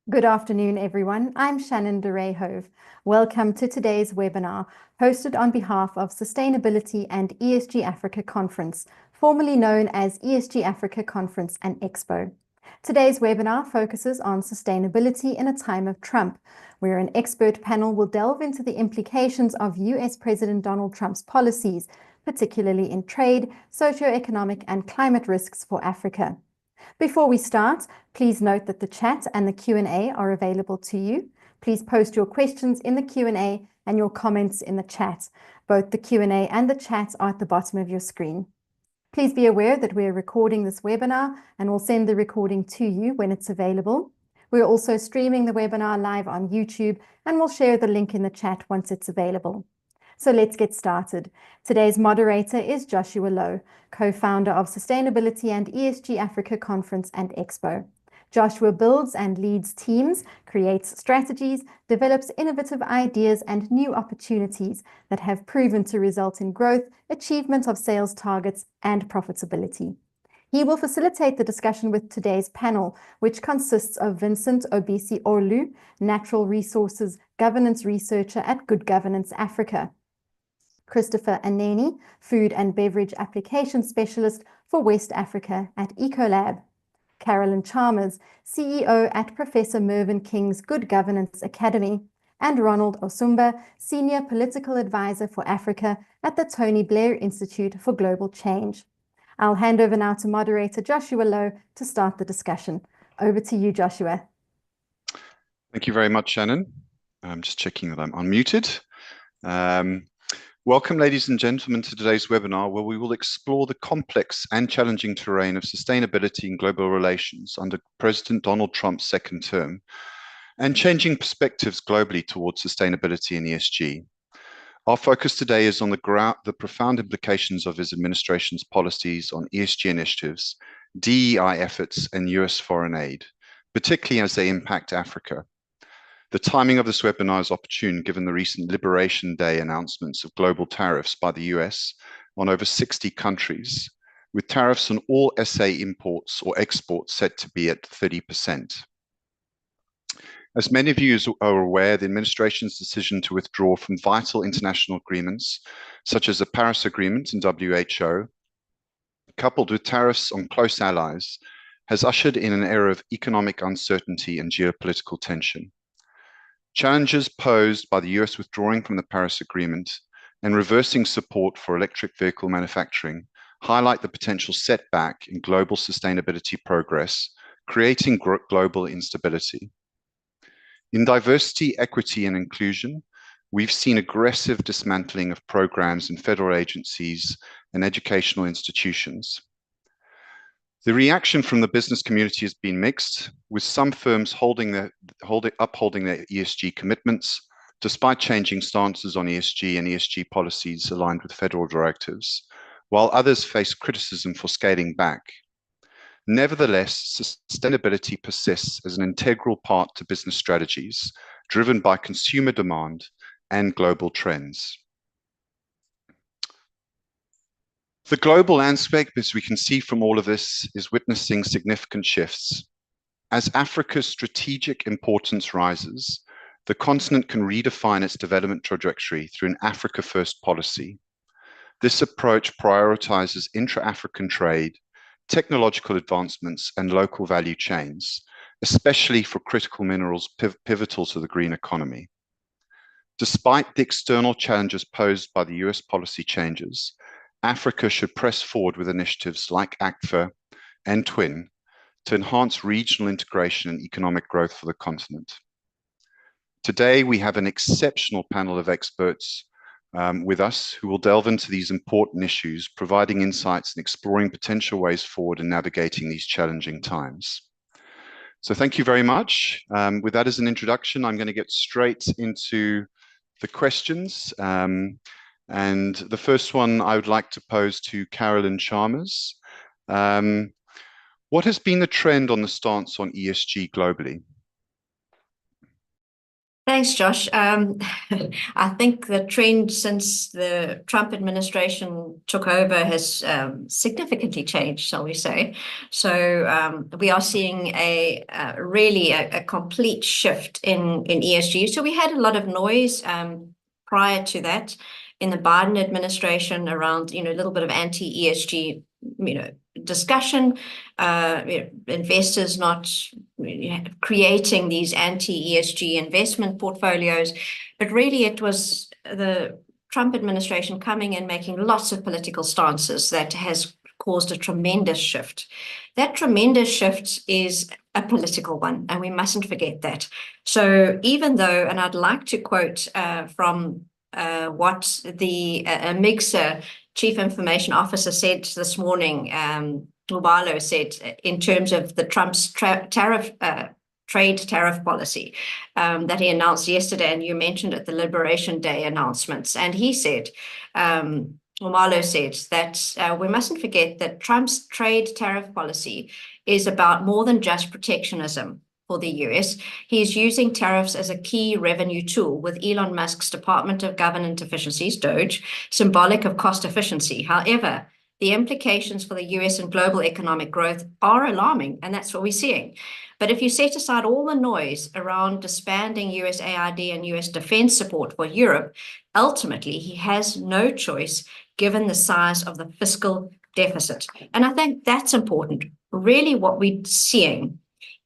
Good afternoon, everyone. I'm Shannon de Rayhove. Welcome to today's webinar, hosted on behalf of Sustainability and ESG Africa Conference, formerly known as ESG Africa Conference and Expo. Today's webinar focuses on sustainability in a time of Trump, where an expert panel will delve into the implications of US President Donald Trump's policies, particularly in trade, socio-economic, and climate risks for Africa. Before we start, please note that the chat and the Q&A are available to you. Please post your questions in the Q&A and your comments in the chat. Both the Q&A and the chat are at the bottom of your screen. Please be aware that we're recording this webinar and we'll send the recording to you when it's available. We're also streaming the webinar live on YouTube and we'll share the link in the chat once it's available. So let's get started. Today's moderator is Joshua Lowe, co-founder of Sustainability and ESG Africa Conference and Expo. Joshua builds and leads teams, creates strategies, develops innovative ideas and new opportunities that have proven to result in growth, achievement of sales targets, and profitability. He will facilitate the discussion with today's panel, which consists of Vincent Obisie-Orlu, Natural Resources Governance Researcher at Good Governance Africa, Christopher Aneni, Food and Beverage Application Specialist for West Africa at Ecolab, Carolynn Chalmers, CEO at Professor Mervyn King's Good Governance Academy, and Ronald Osumba, Senior Political Advisor for Africa at the Tony Blair Institute for Global Change. I'll hand over now to moderator Joshua Lowe to start the discussion. Over to you, Joshua. Thank you very much, Shannon. I'm just checking that I'm unmuted. Welcome, ladies and gentlemen, to today's webinar, where we will explore the complex and challenging terrain of sustainability and global relations under President Donald Trump's second term, and changing perspectives globally towards sustainability and ESG. Our focus today is on the profound implications of his administration's policies on ESG initiatives, DEI efforts, and US foreign aid, particularly as they impact Africa. The timing of this webinar is opportune given the recent Liberation Day announcements of global tariffs by the US on over 60 countries, with tariffs on all SA imports or exports set to be at 30%. As many of you are aware, the administration's decision to withdraw from vital international agreements, such as the Paris Agreement and WHO, coupled with tariffs on close allies, has ushered in an era of economic uncertainty and geopolitical tension. Challenges posed by the US withdrawing from the Paris Agreement and reversing support for electric vehicle manufacturing highlight the potential setback in global sustainability progress, creating global instability. In diversity, equity, and inclusion, we've seen aggressive dismantling of programs in federal agencies and educational institutions. The reaction from the business community has been mixed, with some firms upholding their ESG commitments, despite changing stances on ESG and ESG policies aligned with federal directives, while others face criticism for scaling back. Nevertheless, sustainability persists as an integral part to business strategies, driven by consumer demand and global trends. The global landscape, as we can see from all of this, is witnessing significant shifts. As Africa's strategic importance rises, the continent can redefine its development trajectory through an Africa-first policy. This approach prioritizes intra-African trade, technological advancements, and local value chains, especially for critical minerals pivotal to the green economy. Despite the external challenges posed by the US policy changes, Africa should press forward with initiatives like ACFA and TWIN to enhance regional integration and economic growth for the continent. Today, we have an exceptional panel of experts with us who will delve into these important issues, providing insights and exploring potential ways forward in navigating these challenging times. So thank you very much. With that as an introduction, I'm going to get straight into the questions. And the first one I would like to pose to Carolynn Chalmers. What has been the trend on the stance on ESG globally? Thanks, Josh. I think the trend since the Trump administration took over has significantly changed, shall we say. So we are seeing really a complete shift in ESG. So we had a lot of noise prior to that in the Biden administration around, a little bit of anti-ESG, discussion, investors not creating these anti-ESG investment portfolios, but really it was the Trump administration coming in, making lots of political stances that has caused a tremendous shift. That tremendous shift is a political one, and we mustn't forget that. So even though, and I'd like to quote from what the MIGSA Chief Information Officer said this morning, Obisie-Orlu said, in terms of the Trump's trade tariff policy that he announced yesterday, and you mentioned at the Liberation Day announcements. And he said, Obisie-Orlu said that we mustn't forget that Trump's trade tariff policy is about more than just protectionism for the US. He is using tariffs as a key revenue tool, with Elon Musk's Department of Government Efficiencies, DOGE, symbolic of cost efficiency. However, the implications for the US and global economic growth are alarming, and that's what we're seeing. But if you set aside all the noise around disbanding USAID and US defense support for Europe, ultimately he has no choice given the size of the fiscal deficit. And I think that's important. Really what we're seeing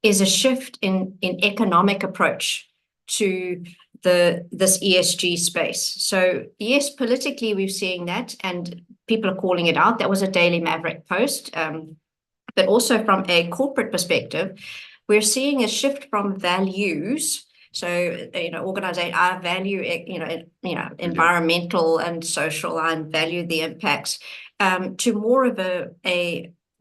is a shift in economic approach to this ESG space. So yes, politically we're seeing that, and people are calling it out. That was a Daily Maverick post. But also from a corporate perspective, we're seeing a shift from values. So, organization, I value, environmental and social, and value the impacts, to more of the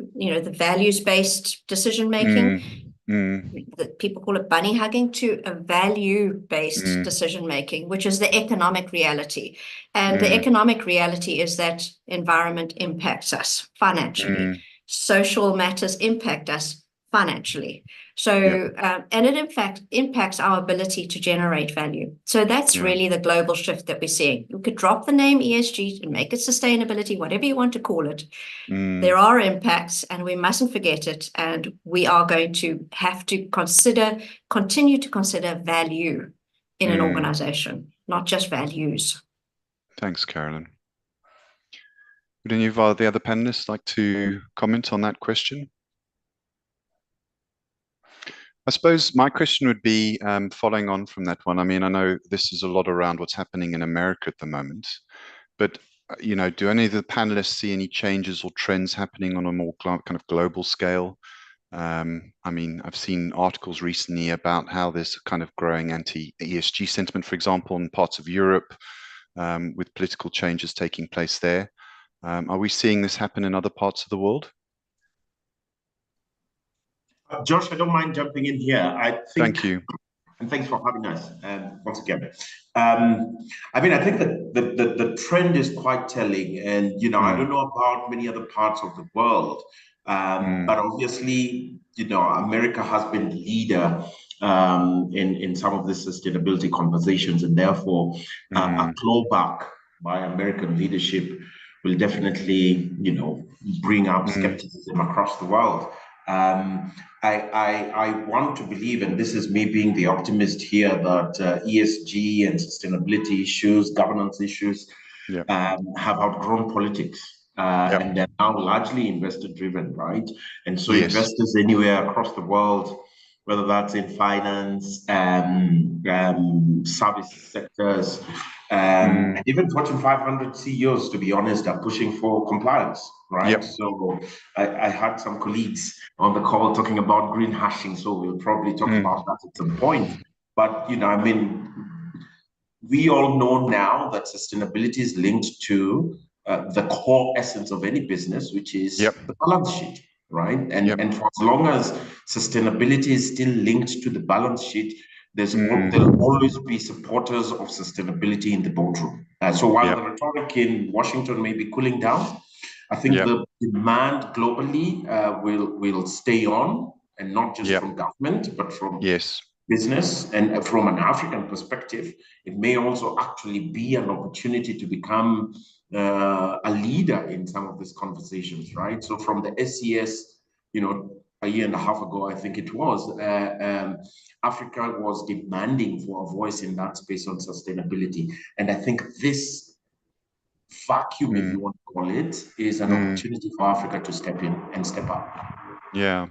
values-based decision-making. That people call it bunny hugging, to a value-based decision-making, which is the economic reality. And the economic reality is that environment impacts us financially. Social matters impact us financially. So, and it in fact impacts our ability to generate value. So that's really the global shift that we're seeing. You could drop the name ESG and make it sustainability, whatever you want to call it. There are impacts, and we mustn't forget it. And we are going to have to continue to consider value in an organization, not just values. Thanks, Carolynn. Would any of the other panelists like to comment on that question? I suppose my question would be, following on from that one. I mean, I know this is a lot around what's happening in America at the moment, but do any of the panelists see any changes or trends happening on a more kind of global scale? I mean, I've seen articles recently about how there's kind of growing anti-ESG sentiment, for example, in parts of Europe, with political changes taking place there. Are we seeing this happen in other parts of the world? Josh, I don't mind jumping in here. Thank you. And thanks for having us once again. I mean, I think that the trend is quite telling. And, I don't know about many other parts of the world, but obviously, America has been the leader in some of the sustainability conversations. And therefore, a clawback by American leadership will definitely, bring up skepticism across the world. I want to believe, and this is me being the optimist here, that ESG and sustainability issues, governance issues, have outgrown politics, and they're now largely investor driven, right? And so investors anywhere across the world, whether that's in finance, service sectors, and even Fortune 500 CEOs, to be honest, are pushing for compliance, right? So I had some colleagues on the call talking about green hashing, so we'll probably talk about that at some point. But, I mean, we all know now that sustainability is linked to the core essence of any business, which is the balance sheet, right? And for as long as sustainability is still linked to the balance sheet, there'll always be supporters of sustainability in the boardroom. So while the rhetoric in Washington may be cooling down, I think the demand globally will stay on, and not just from government, but from business, and from an African perspective, it may also actually be an opportunity to become a leader in some of these conversations, right? So from the SES, a year and a half ago, I think it was, Africa was demanding for a voice in that space on sustainability. And I think this vacuum, if you want to call it, is an opportunity for Africa to step in and step up. Yeah.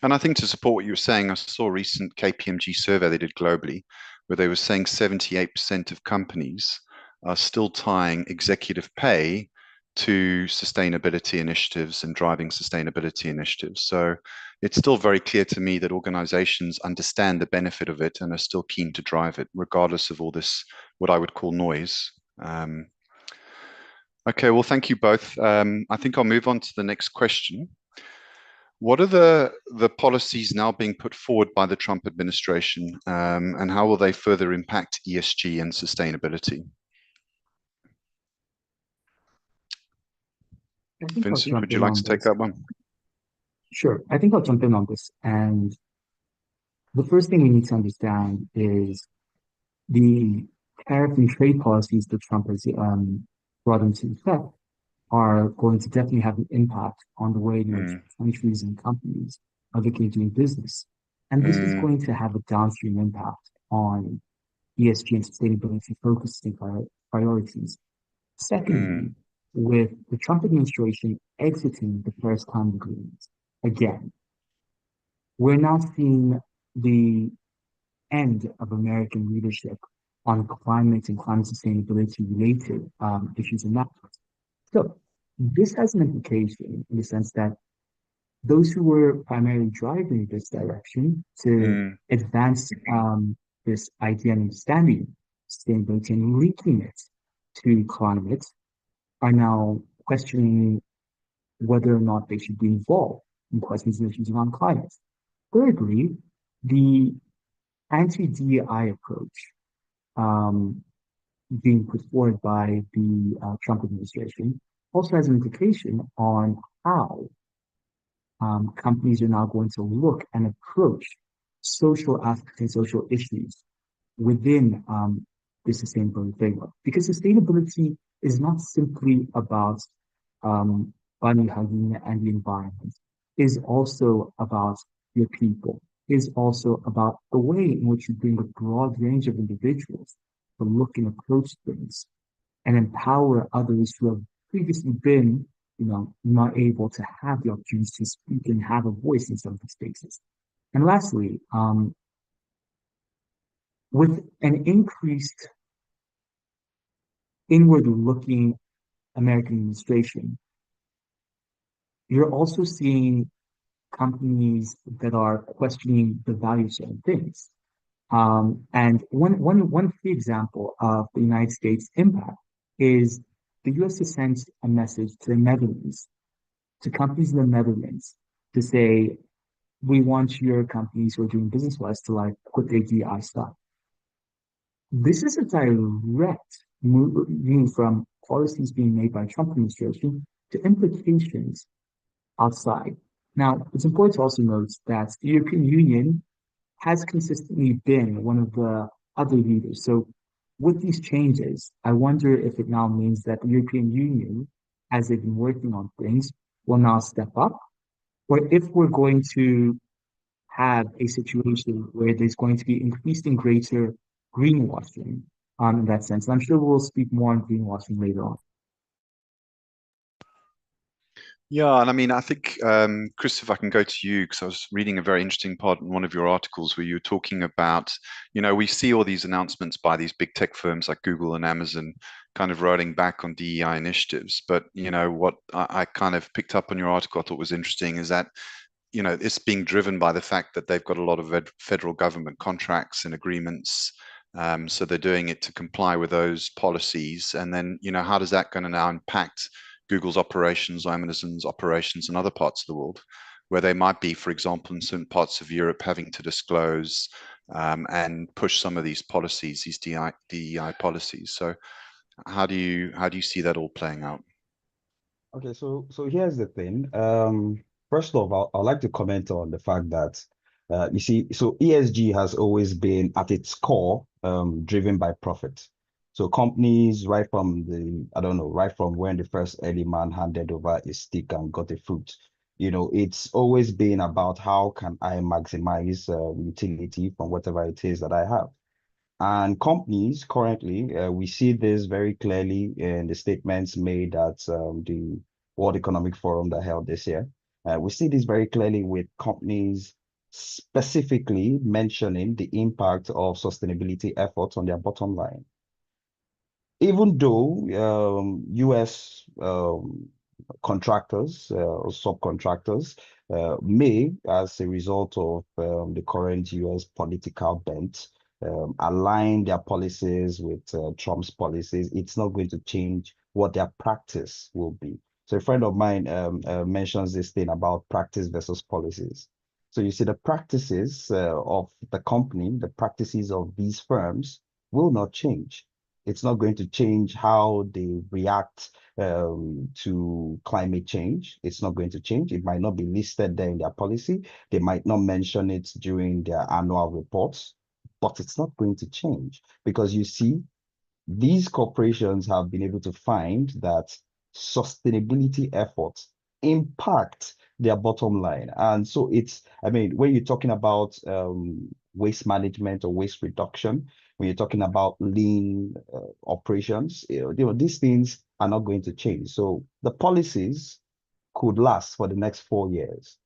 And I think to support what you were saying, I saw a recent KPMG survey they did globally, where they were saying 78% of companies are still tying executive pay to sustainability initiatives and driving sustainability initiatives. So it's still very clear to me that organizations understand the benefit of it and are still keen to drive it, regardless of all this, what I would call noise. Okay, well, thank you both. I think I'll move on to the next question. What are the policies now being put forward by the Trump administration, and how will they further impact ESG and sustainability? Vincent, would you like to take that one? Sure. I think I'll jump in on this. And the first thing we need to understand is the tariff and trade policies that Trump has brought into effect are going to definitely have an impact on the way in which countries and companies are looking at doing business. And this is going to have a downstream impact on ESG and sustainability focusing priorities. Secondly, with the Trump administration exiting the Paris Climate Agreement again, we're now seeing the end of American leadership on climate and climate sustainability related issues and matters. So this has an implication in the sense that those who were primarily driving this direction to advance this idea and understanding sustainability and linking it to climate are now questioning whether or not they should be involved in questions and issues around climate. Thirdly, the anti-DEI approach being put forward by the Trump administration also has an implication on how companies are now going to look and approach social aspects and social issues within the sustainability framework. Because sustainability is not simply about bunny hugging and the environment. It is also about your people. It is also about the way in which you bring a broad range of individuals to look and approach things and empower others who have previously been, not able to have the opportunity to speak and have a voice in some of these spaces. And lastly, with an increased inward-looking American administration, you're also seeing companies that are questioning the value of certain things. And one key example of the United States impact is the U.S. has sent a message to the Netherlands, to companies in the Netherlands, to say, we want your companies who are doing business with us to quit their DI stuff. This is a direct move from policies being made by Trump administration to implications outside. Now, it's important to also note that the European Union has consistently been one of the other leaders. So with these changes, I wonder if it now means that the European Union, as they've been working on things, will now step up, or if we're going to have a situation where there's going to be increased and greater greenwashing in that sense. And I'm sure we'll speak more on greenwashing later on. Yeah, and I mean, I think, Chris, if I can go to you, because I was reading a very interesting part in one of your articles where you were talking about, we see all these announcements by these big tech firms like Google and Amazon kind of rolling back on DEI initiatives. But, what I kind of picked up on your article I thought was interesting is that, it's being driven by the fact that they've got a lot of federal government contracts and agreements. So they're doing it to comply with those policies. And then, how does that going to now impact Google's operations, Amazon's operations in other parts of the world, where they might be, for example, in certain parts of Europe, having to disclose and push some of these policies, these DEI policies. So, how do you see that all playing out? Okay, so here's the thing. First of all, I'd like to comment on the fact that You see, so ESG has always been at its core driven by profit. So companies, right from when the first early man handed over a stick and got a fruit, it's always been about how can I maximize utility from whatever it is that I have. And companies currently, we see this very clearly in the statements made at the World Economic Forum that held this year. We see this very clearly with companies specifically mentioning the impact of sustainability efforts on their bottom line. Even though US contractors or subcontractors may, as a result of the current US political bent, align their policies with Trump's policies, it's not going to change what their practice will be. So a friend of mine mentions this thing about practice versus policies. So you see the practices of the company, the practices of these firms will not change. It's not going to change how they react to climate change. It's not going to change. It might not be listed there in their policy. They might not mention it during their annual reports, but it's not going to change because you see, these corporations have been able to find that sustainability efforts impact their bottom line. And so when you're talking about waste management or waste reduction, when you're talking about lean operations, these things are not going to change. So the policies could last for the next 4 years.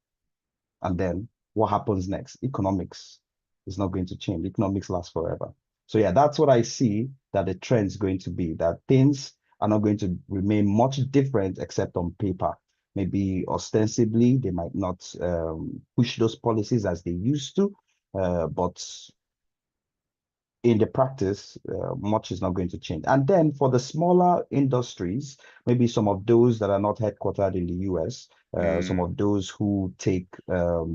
And then what happens next? Economics is not going to change. Economics lasts forever. So yeah, that's what I see that the trend is going to be, that things are not going to remain much different except on paper. Maybe ostensibly, they might not push those policies as they used to, but in the practice, much is not going to change. And then for the smaller industries, maybe some of those that are not headquartered in the US, some of those who take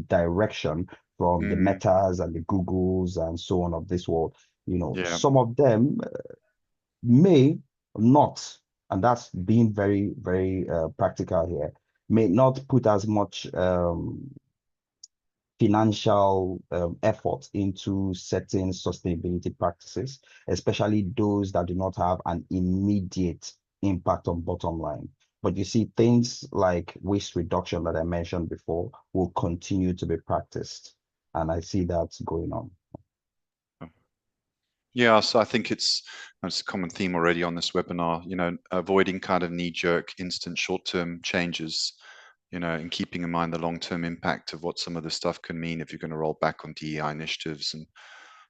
direction from the Metas and the Googles and so on of this world, some of them may not, and that's being very, very practical here, may not put as much financial effort into certain sustainability practices, especially those that do not have an immediate impact on bottom line. But you see, things like waste reduction that I mentioned before will continue to be practiced. And I see that going on. Yeah, so I think it's a common theme already on this webinar, avoiding kind of knee-jerk, instant short-term changes, and keeping in mind the long-term impact of what some of this stuff can mean if you're going to roll back on DEI initiatives and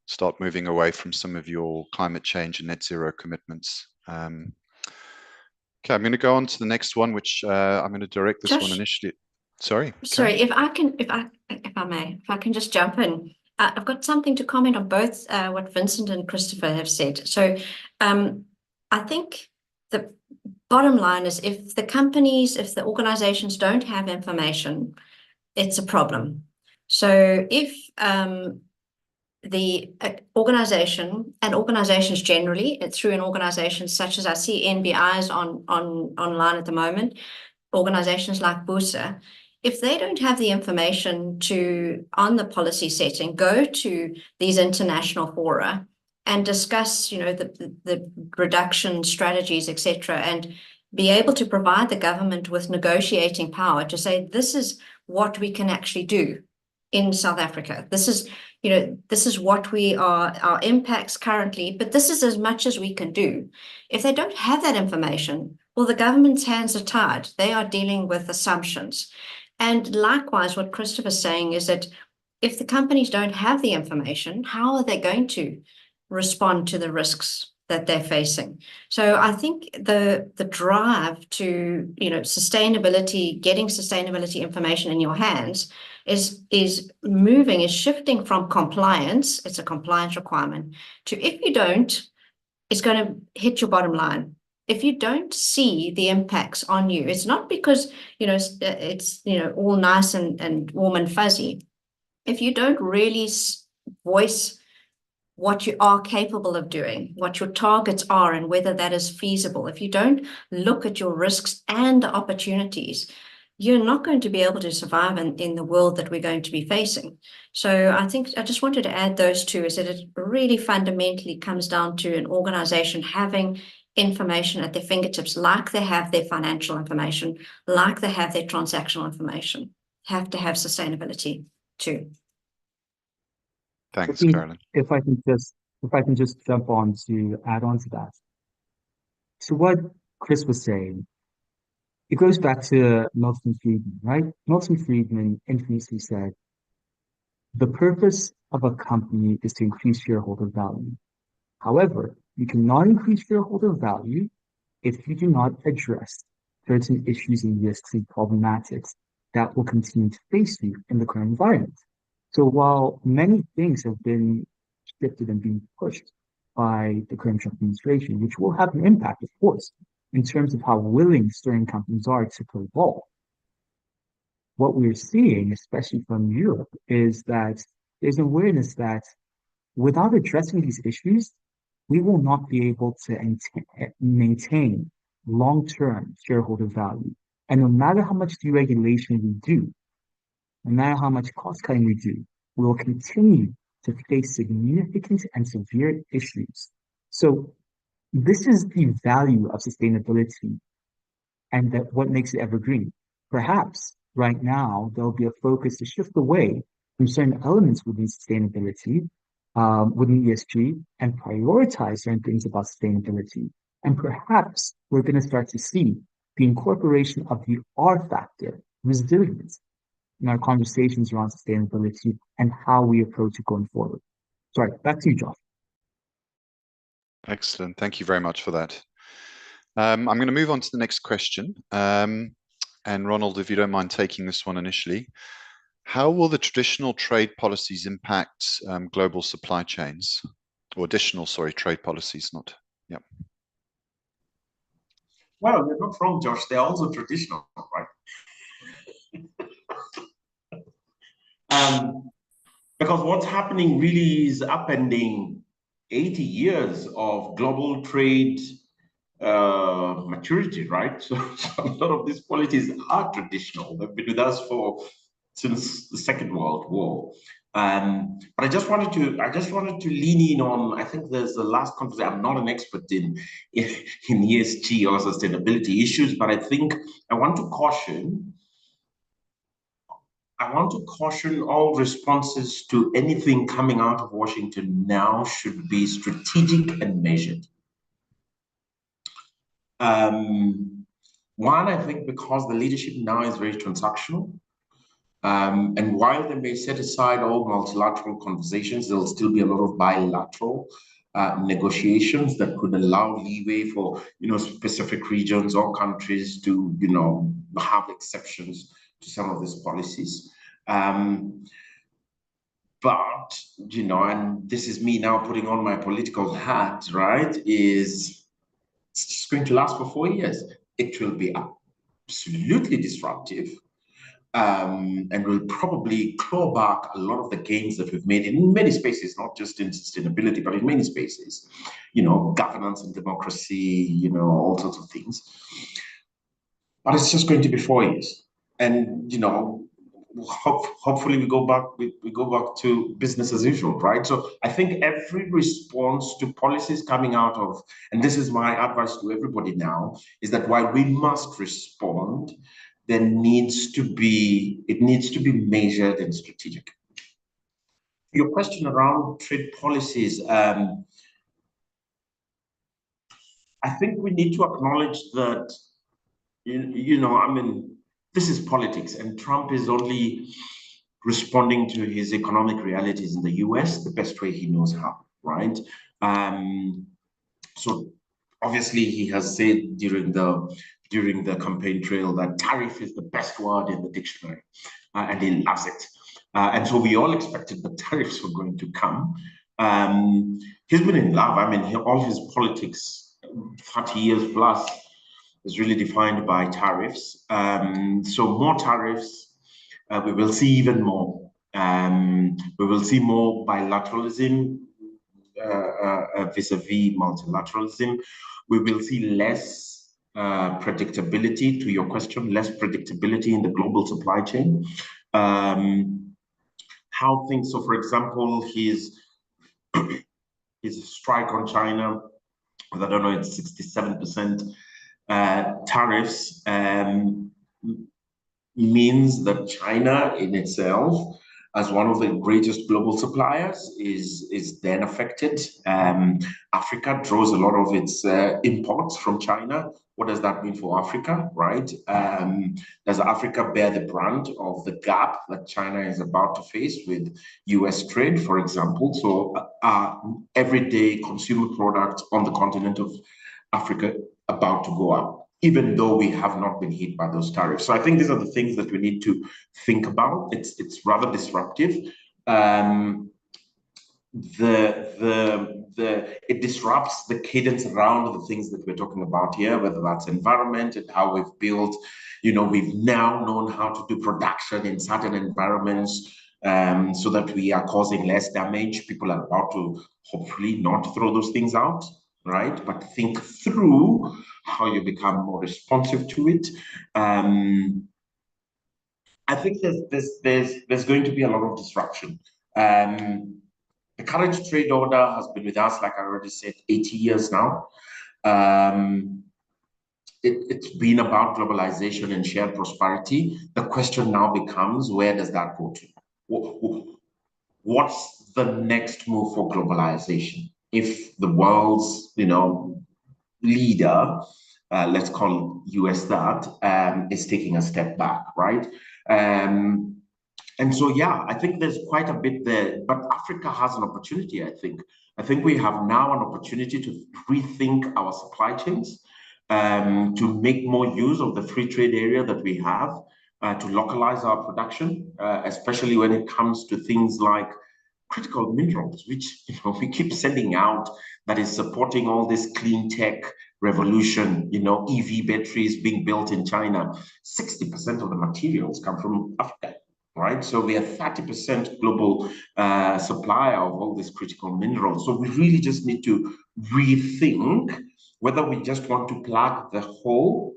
start moving away from some of your climate change and net zero commitments. Okay, I'm going to go on to the next one, which I'm going to direct this one initially. Sorry, if I may just jump in. I've got something to comment on both what Vincent and Christopher have said. So I think the bottom line is if the organizations don't have information, it's a problem. So if the organization and organizations generally, through an organization such as I see NBIs online at the moment, organizations like Busa, if they don't have the information on the policy setting, go to these international fora and discuss, the reduction strategies, etc., and be able to provide the government with negotiating power to say, this is what we can actually do in South Africa. This is what our impacts currently, but this is as much as we can do. If they don't have that information, well, the government's hands are tied. They are dealing with assumptions. And likewise, what Christopher's saying is that if the companies don't have the information, how are they going to respond to the risks that they're facing? So I think the drive to sustainability, getting sustainability information in your hands is shifting from compliance, it's a compliance requirement, to if you don't, it's going to hit your bottom line. If you don't see the impacts on you, it's not because it's all nice and warm and fuzzy. If you don't really voice what you are capable of doing, what your targets are, and whether that is feasible, if you don't look at your risks and the opportunities, you're not going to be able to survive in the world that we're going to be facing. So I think I just wanted to add those two, is that it really fundamentally comes down to an organization having information at their fingertips, like they have their financial information, like they have their transactional information. Have to have sustainability too. Thanks, Carolynn. If I can just jump on to add on to that. So what Chris was saying, it goes back to Milton Friedman, right? Milton Friedman infamously said, the purpose of a company is to increase shareholder value. However, you cannot increase shareholder value if you do not address certain issues and risks and problematics that will continue to face you in the current environment. So while many things have been shifted and being pushed by the current Trump administration, which will have an impact, of course, in terms of how willing certain companies are to evolve. What we're seeing, especially from Europe, is that there's an awareness that without addressing these issues, we will not be able to maintain long-term shareholder value. And no matter how much deregulation we do, no matter how much cost-cutting we do, we will continue to face significant and severe issues. So this is the value of sustainability and that what makes it evergreen. Perhaps right now, there'll be a focus to shift away from certain elements within sustainability, within ESG, and prioritize certain things about sustainability. And perhaps we're going to start to see the incorporation of the R factor, resilience, in our conversations around sustainability and how we approach it going forward. Sorry, back to you, Josh. Excellent. Thank you very much for that. I'm going to move on to the next question. And Ronald, if you don't mind taking this one initially, how will the traditional trade policies impact global supply chains? Or additional, sorry, trade policies, not, yeah. Well, you're not wrong, Josh. They're also traditional, right? Because what's happening really is upending 80 years of global trade maturity, right? So a lot of these policies are traditional. They've been with us since the Second World War. But I just wanted to lean in on, I think there's the last conversation. I'm not an expert in ESG or sustainability issues, but I think I want to caution all responses to anything coming out of Washington now should be strategic and measured. One, I think because the leadership now is very transactional. And while they may set aside all multilateral conversations, there'll still be a lot of bilateral negotiations that could allow leeway for, specific regions or countries to, have exceptions to some of these policies. But, and this is me now putting on my political hat, right, it's just going to last for 4 years. It will be absolutely disruptive. And will probably claw back a lot of the gains that we've made in many spaces, not just in sustainability, but in many spaces, governance and democracy, all sorts of things. But it's just going to be 4 years. And, hopefully we go back to business as usual, right? So I think every response to policies coming out of, and this is my advice to everybody now, is that while we must respond, it needs to be measured and strategic. Your question around trade policies, I think we need to acknowledge that, this is politics, and Trump is only responding to his economic realities in the US the best way he knows how, right? So obviously he has said during the campaign trail that tariff is the best word in the dictionary, and he loves it. And so we all expected the tariffs were going to come. He's been in love. All his politics, 30 years plus, is really defined by tariffs. So more tariffs, we will see even more. We will see more bilateralism vis-a-vis multilateralism. We will see less predictability, to your question, less predictability in the global supply chain. How things, so for example, his strike on China, I don't know, it's 67% tariffs, means that China in itself, as one of the greatest global suppliers, is then affected. Africa draws a lot of its imports from China. What does that mean for Africa, right? Does Africa bear the brunt of the gap that China is about to face with US trade, for example? So everyday consumer products on the continent of Africa about to go up, even though we have not been hit by those tariffs. So I think these are the things that we need to think about. It's rather disruptive. It disrupts the cadence around the things that we're talking about here, whether that's environment and how we've built, we've now known how to do production in certain environments so that we are causing less damage. People are about to hopefully not throw those things out, right? But think through how you become more responsive to it. I think there's going to be a lot of disruption. The current trade order has been with us, like I already said, 80 years now. It's been about globalization and shared prosperity. The question now becomes, where does that go to? What's the next move for globalization? If the world's, leader, let's call US that, is taking a step back, right? And so, yeah, I think there's quite a bit there, but Africa has an opportunity, I think. I think we have now an opportunity to rethink our supply chains, to make more use of the free trade area that we have, to localize our production, especially when it comes to things like critical minerals, which we keep sending out, that is supporting all this clean tech revolution, EV batteries being built in China. 60% of the materials come from Africa, right? So we are 30% global supplier of all these critical minerals. So we really just need to rethink whether we just want to plug the hole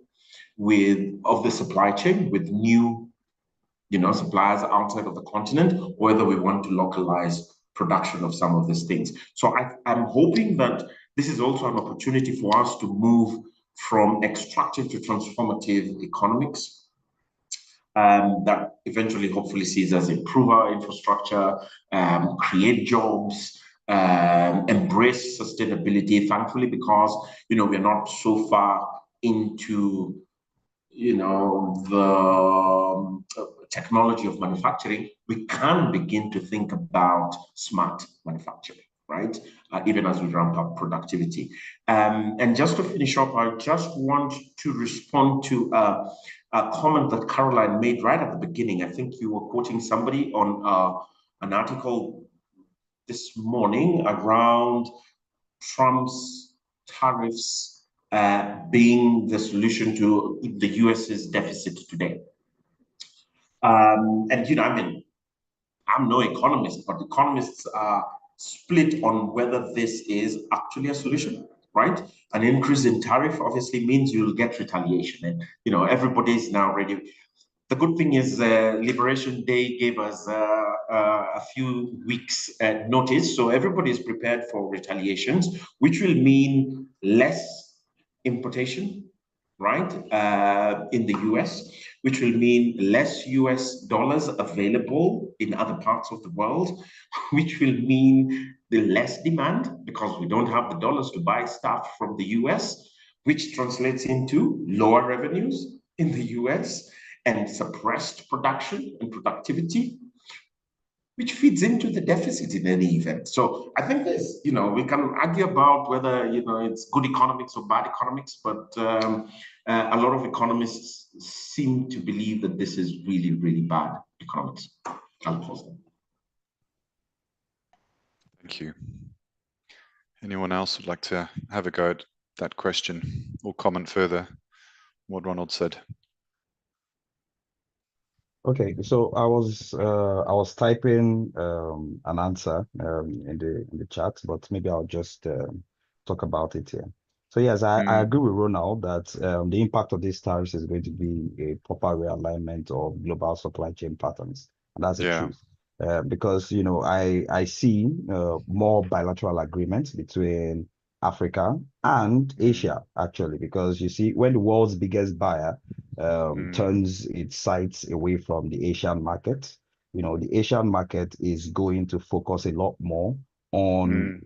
of the supply chain with new suppliers outside of the continent, or whether we want to localize production of some of these things. So I'm hoping that this is also an opportunity for us to move from extractive to transformative economics, that eventually hopefully sees us improve our infrastructure, create jobs, embrace sustainability, thankfully, because we're not so far into the technology of manufacturing. We can begin to think about smart manufacturing, right? Even as we ramp up productivity. And just to finish up, I just want to respond to a comment that Carolynn made right at the beginning. I think you were quoting somebody on an article this morning around Trump's tariffs being the solution to the US's deficit today. And I'm no economist, but economists are split on whether this is actually a solution, right? An increase in tariff obviously means you'll get retaliation, and everybody's now ready. The good thing is Liberation Day gave us a few weeks notice, so everybody is prepared for retaliations, which will mean less importation, right, in the US, which will mean less US dollars available in other parts of the world, which will mean the less demand because we don't have the dollars to buy stuff from the US, which translates into lower revenues in the US and suppressed production and productivity, which feeds into the deficit in any event. So I think there's, we can argue about whether, it's good economics or bad economics, but a lot of economists seem to believe that this is really, really bad economics. I'll pause there. Thank you. Anyone else would like to have a go at that question or comment further what Ronald said? Okay, so I was typing an answer in the chat, but maybe I'll just talk about it here. So yes, I agree with Ronald that the impact of these tariffs is going to be a proper realignment of global supply chain patterns, and that's the truth. Because I see more bilateral agreements between Africa and Asia, actually, because you see, when the world's biggest buyer turns its sights away from the Asian market, the Asian market is going to focus a lot more on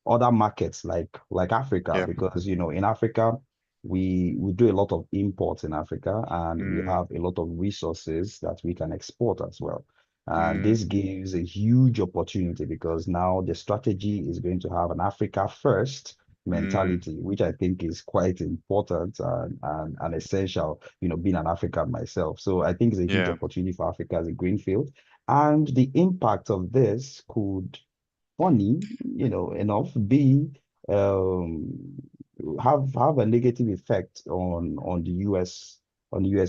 other markets like Africa, because in Africa we do a lot of imports in Africa, and we have a lot of resources that we can export as well. And this gives a huge opportunity, because now the strategy is going to have an Africa first mentality, which I think is quite important and essential, being an African myself. So I think it's a huge opportunity for Africa as a greenfield. And the impact of this could, funny, enough, have a negative effect on the US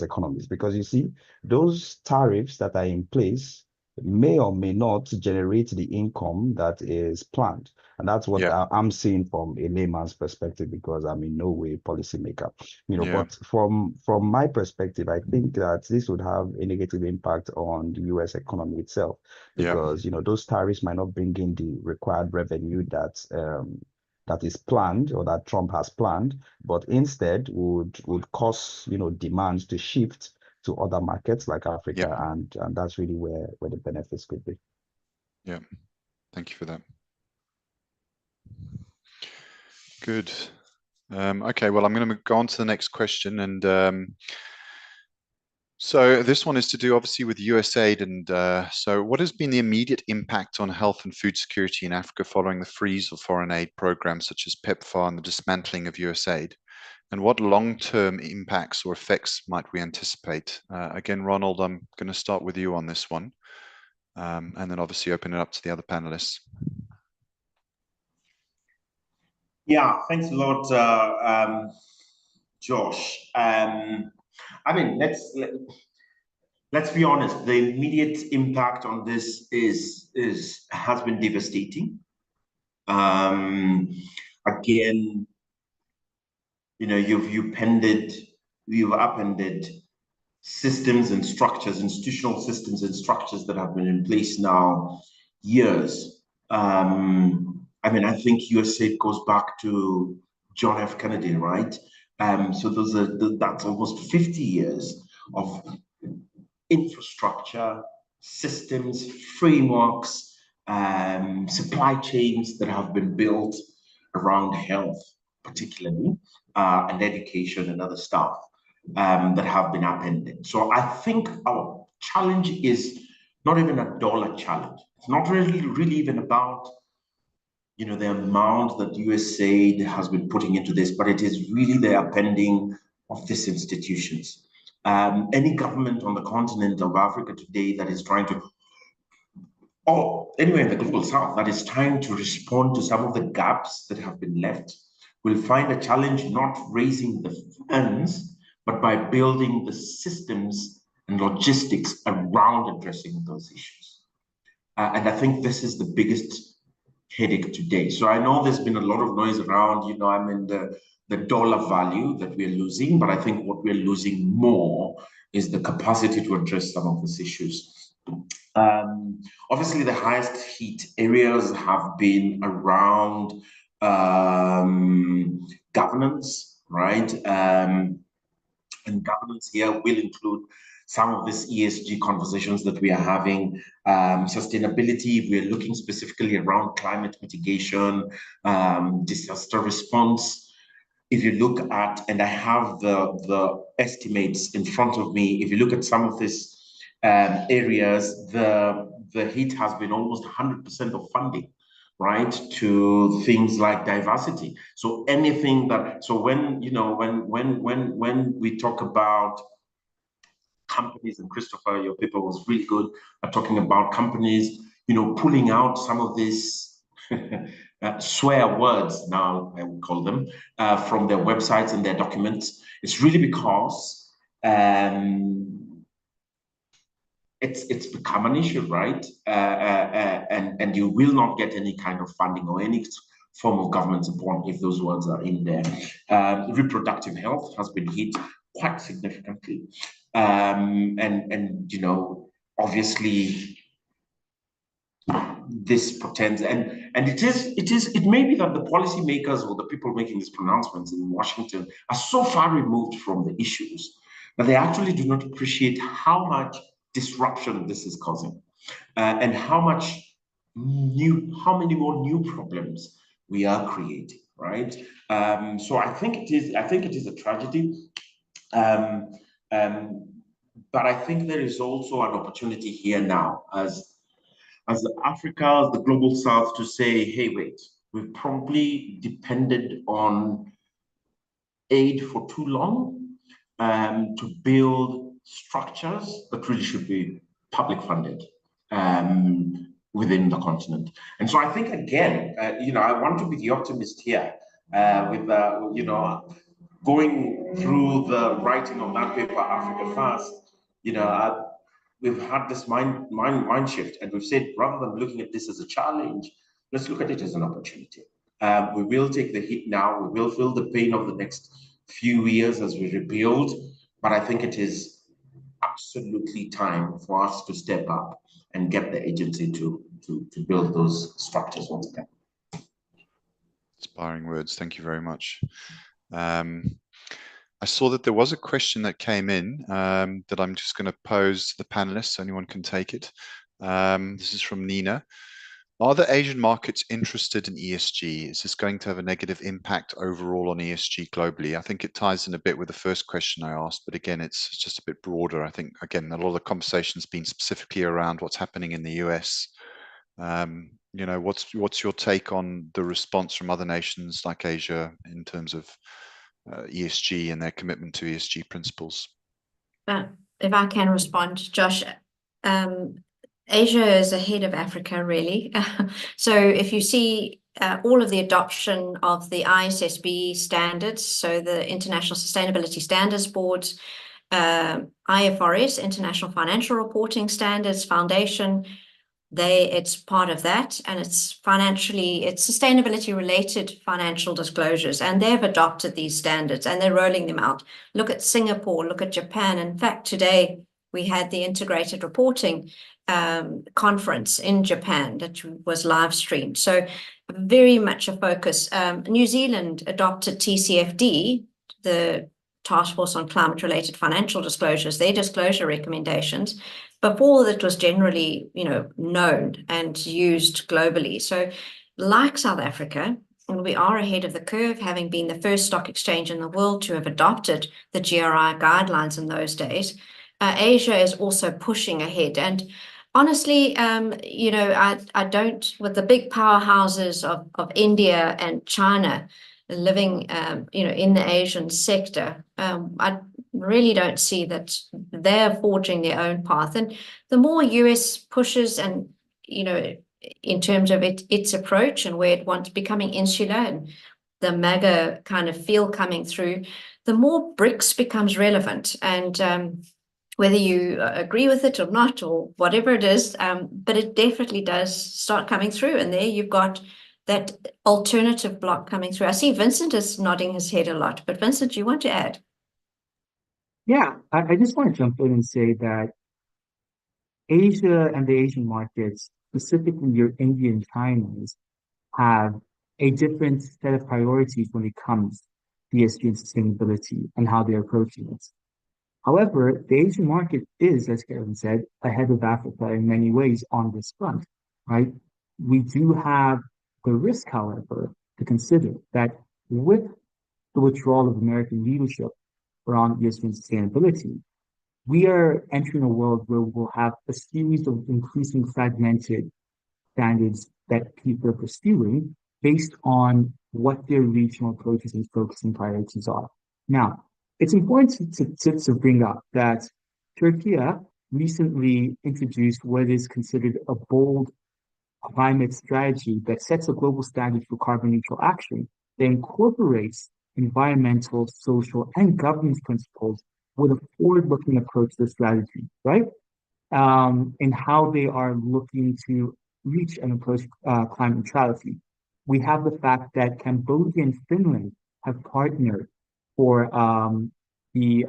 economies, because you see, those tariffs that are in place may or may not generate the income that is planned. And that's what I'm seeing from a layman's perspective, because I'm in no way policymaker. But from my perspective, I think that this would have a negative impact on the US economy itself, because those tariffs might not bring in the required revenue that is planned, or that Trump has planned, but instead would cause demand to shift to other markets like Africa, and that's really where the benefits could be. Yeah, thank you for that. Good. Okay, well, I'm going to go on to the next question, and so this one is to do obviously with USAID, and so what has been the immediate impact on health and food security in Africa following the freeze of foreign aid programs such as PEPFAR and the dismantling of USAID? And what long-term impacts or effects might we anticipate? Again, Ronald, I'm going to start with you on this one, and then obviously open it up to the other panelists. Yeah, thanks a lot, Josh. I mean, let's be honest. The immediate impact on this has been devastating. Again, you've upended systems and structures, institutional systems and structures that have been in place now years. I mean, I think USAID goes back to John F. Kennedy, right? So that's almost 50 years of infrastructure, systems, frameworks, supply chains that have been built around health, particularly, and education and other stuff that have been upended. So I think our challenge is not even a dollar challenge. It's not really even about the amount that USAID has been putting into this, but it is really the upending of these institutions. Any government on the continent of Africa today that is trying to, or anywhere in the global south, that is trying to respond to some of the gaps that have been left, will find a challenge not raising the funds, but by building the systems and logistics around addressing those issues. And I think this is the biggest headache today. So I know there's been a lot of noise around, I mean, the dollar value that we're losing, but I think what we're losing more is the capacity to address some of these issues. Obviously, the highest hit areas have been around governance, right? And governance here will include some of these ESG conversations that we are having, sustainability. We're looking specifically around climate mitigation, disaster response. If you look at, and I have the estimates in front of me, if you look at some of these areas, the hit has been almost 100% of funding, right, to things like diversity. So anything that, so when we talk about companies, and Christopher, your paper was really good at talking about companies, pulling out some of these swear words, now I would call them, from their websites and their documents. It's really because it's become an issue, right? And you will not get any kind of funding or any form of government support, if those words are in there. Reproductive health has been hit quite significantly. And you know, obviously, this portends, and it may be that the policymakers or the people making these pronouncements in Washington are so far removed from the issues that they actually do not appreciate how much disruption this is causing, and how many more new problems we are creating, right? So I think it is a tragedy, but I think there is also an opportunity here now as Africa, the global South, to say, hey, wait, we've probably depended on aid for too long to build structures that really should be public funded within the continent. And so I think, again, you know, I want to be the optimist here with, you know, going through the writing of that paper, Africa First, you know, we've had this mind shift, and we've said, rather than looking at this as a challenge, let's look at it as an opportunity. We will take the hit now. We will feel the pain of the next few years as we rebuild, but I think it is absolutely time for us to step up and get the agency to build those structures once again. Inspiring words. Thank you very much. I saw that there was a question that came in that I'm just going to pose to the panelists. Anyone can take it. This is from Nina. Are the Asian markets interested in ESG? Is this going to have a negative impact overall on ESG globally? I think it ties in a bit with the first question I asked, but again, it's just a bit broader. I think, again, a lot of the conversation's been specifically around what's happening in the US. You know, what's your take on the response from other nations like Asia in terms of ESG and their commitment to ESG principles? If I can respond, Josh, Asia is ahead of Africa, really. So if you see all of the adoption of the ISSB standards, so the International Sustainability Standards Boards, IFRS, International Financial Reporting Standards Foundation, it's part of that, and it's sustainability related financial disclosures, and they've adopted these standards and they're rolling them out. Look at Singapore, look at Japan. In fact, today we had the integrated reporting conference in Japan that was live streamed. So very much a focus. New Zealand adopted TCFD, the Task Force on Climate Related Financial Disclosures, their disclosure recommendations. Before that was generally, you know, known and used globally. So like South Africa, and we are ahead of the curve, having been the first stock exchange in the world to have adopted the GRI guidelines in those days, Asia is also pushing ahead. And honestly, you know, I don't, with the big powerhouses of India and China living, you know, in the Asian sector, I really don't see that they're forging their own path. And the more US pushes, and, you know, in terms of its approach and where it wants becoming insular and the MAGA kind of feel coming through, the more BRICS becomes relevant. And whether you agree with it or not, or whatever it is, but it definitely does start coming through. And there you've got that alternative block coming through. I see Vincent is nodding his head a lot, but Vincent, do you want to add? Yeah, I just want to jump in and say that Asia and the Asian markets, specifically your Indian Chinese, have a different set of priorities when it comes to ESG and sustainability and how they're approaching it. However, the Asian market is, as Carolynn said, ahead of Africa in many ways on this front, right? We do have the risk, however, to consider that with the withdrawal of American leadership around ESG and sustainability, we are entering a world where we'll have a series of increasing fragmented standards that people are pursuing based on what their regional approaches and focusing priorities are. Now, it's important to bring up that Turkey recently introduced what is considered a bold climate strategy that sets a global standard for carbon neutral action that incorporates environmental, social, and governance principles with a forward-looking approach to the strategy, right? And how they are looking to reach and approach climate neutrality. We have the fact that Cambodia and Finland have partnered for the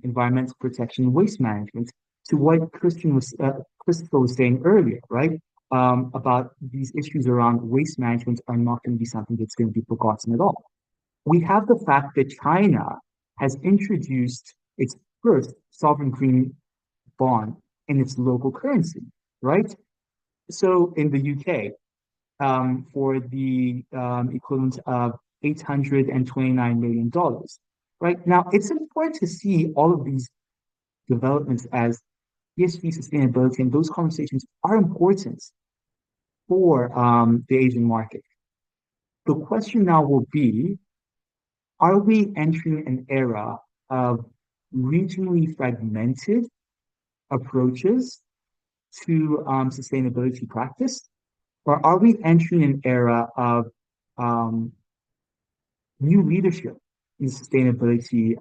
environmental protection and waste management, to what Christopher was saying earlier, right? About these issues around waste management are not going to be something that's going to be forgotten at all. We have the fact that China has introduced its first sovereign green bond in its local currency, right? So in the UK, for the equivalent of $829 million, right? Now, it's important to see all of these developments as ESG sustainability, and those conversations are important for the Asian market. The question now will be, are we entering an era of regionally fragmented approaches to sustainability practice? Or are we entering an era of new leadership in sustainability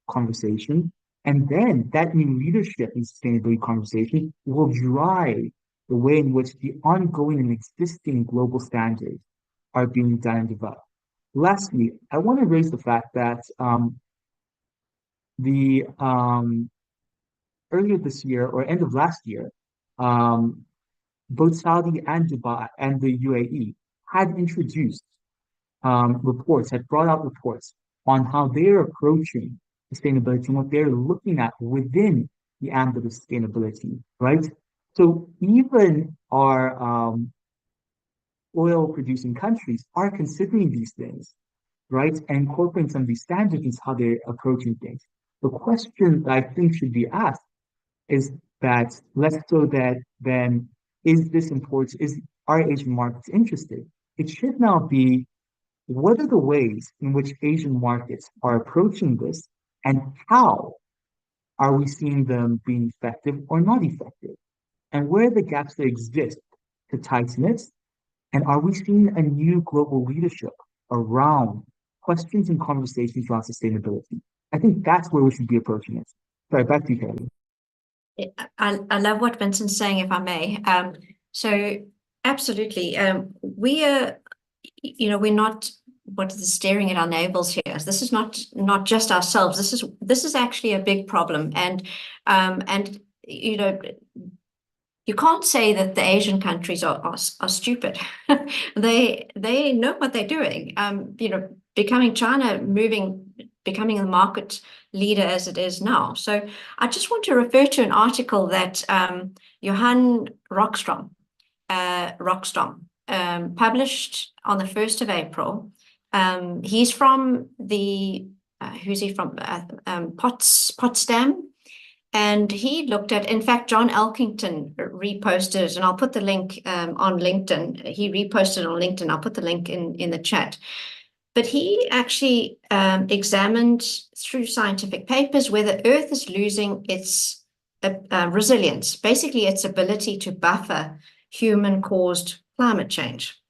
conversation? And then that new leadership in sustainability conversation will drive the way in which the ongoing and existing global standards are being done and developed. Lastly, I want to raise the fact that earlier this year or end of last year, both Saudi and Dubai and the UAE had introduced reports, had brought out reports on how they're approaching sustainability and what they're looking at within the ambit of sustainability, right? So even our oil-producing countries are considering these things, right? And incorporating some of these standards into how they're approaching things. The question that I think should be asked is that, less so that then, is this important? Are Asian markets interested? It should now be, what are the ways in which Asian markets are approaching this, and how are we seeing them being effective or not effective? And where are the gaps that exist to tighten it? And are we seeing a new global leadership around questions and conversations around sustainability? I think that's where we should be approaching it. Sorry, back to you, Carolynn. I love what Vincent's saying, if I may. So absolutely, we are, we're not staring at our navels here. This is not just ourselves. This is actually a big problem, and you can't say that the Asian countries are stupid. They know what they're doing. Becoming the market leader as it is now. So I just want to refer to an article that Johan Rockström published on the 1st of April. He's from Potsdam. And he looked at, in fact, John Elkington reposted, and I'll put the link on LinkedIn. He reposted on LinkedIn. I'll put the link in the chat. But he actually examined through scientific papers whether Earth is losing its resilience, basically its ability to buffer human-caused climate change.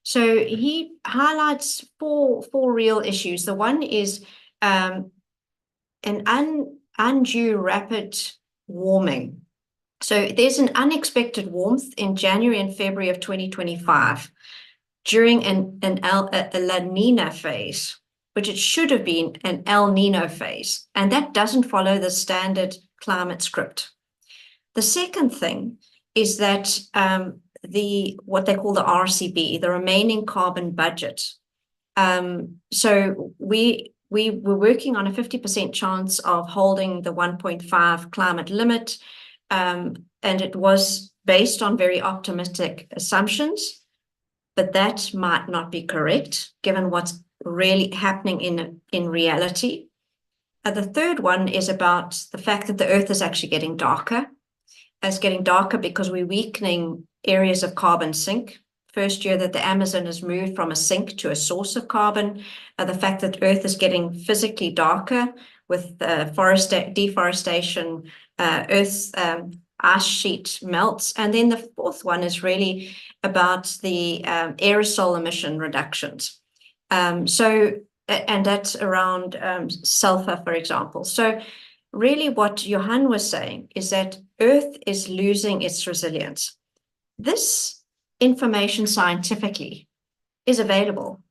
So he highlights four real issues. The one is an undue rapid warming. So there's an unexpected warmth in January and February of 2025 during a La Nina phase, which it should have been an El Nino phase, and that doesn't follow the standard climate script. The second thing is that what they call the RCB, the remaining carbon budget. So we were working on a 50% chance of holding the 1.5 climate limit, and it was based on very optimistic assumptions, but that might not be correct given what's really happening in reality. The third one is about the fact that the Earth is actually getting darker. It's getting darker because we're weakening areas of carbon sink. First year that the Amazon has moved from a sink to a source of carbon. The fact that Earth is getting physically darker with deforestation, Earth's ice sheet melts. And then the fourth one is really about the aerosol emission reductions. And that's around sulfur, for example. So really what Johan was saying is that Earth is losing its resilience. This information scientifically is available.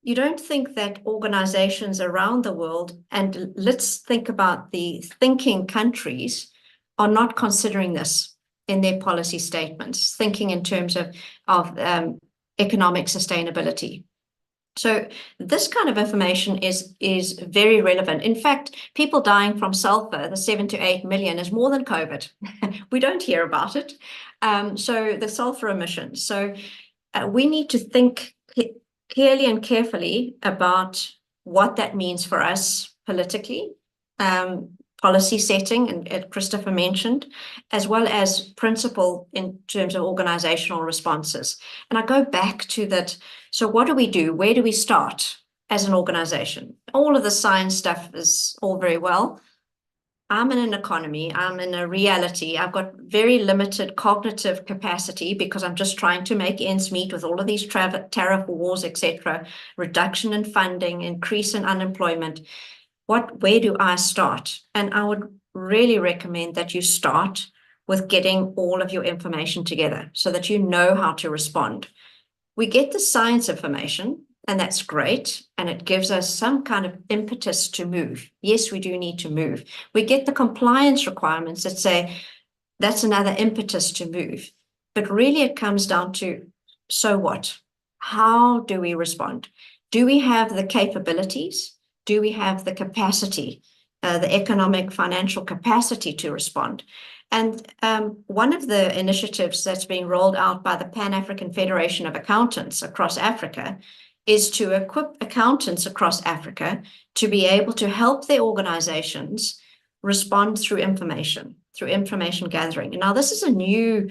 You don't think that organizations around the world, and let's think about the thinking countries, are not considering this in their policy statements, thinking in terms of economic sustainability. So this kind of information is very relevant. In fact, people dying from sulfur, the 7 to 8 million, is more than COVID. We don't hear about it. So the sulfur emissions. So we need to think clearly and carefully about what that means for us politically, policy setting, and Christopher mentioned, as well as principle in terms of organizational responses. And I go back to that. So what do we do? Where do we start as an organization? All of the science stuff is all very well. I'm in an economy, I'm in a reality. I've got very limited cognitive capacity because I'm just trying to make ends meet with all of these tariff wars, etc., reduction in funding, increase in unemployment. Where do I start? And I would really recommend that you start with getting all of your information together so that you know how to respond. We get the science information, and that's great, and it gives us some kind of impetus to move. Yes, we do need to move. We get the compliance requirements that say that's another impetus to move. But really it comes down to, so what? How do we respond? Do we have the capabilities? Do we have the capacity, the economic, financial capacity to respond? And one of the initiatives that's being rolled out by the Pan-African Federation of Accountants across Africa is to equip accountants across Africa to be able to help their organizations respond through information gathering. And now this is a new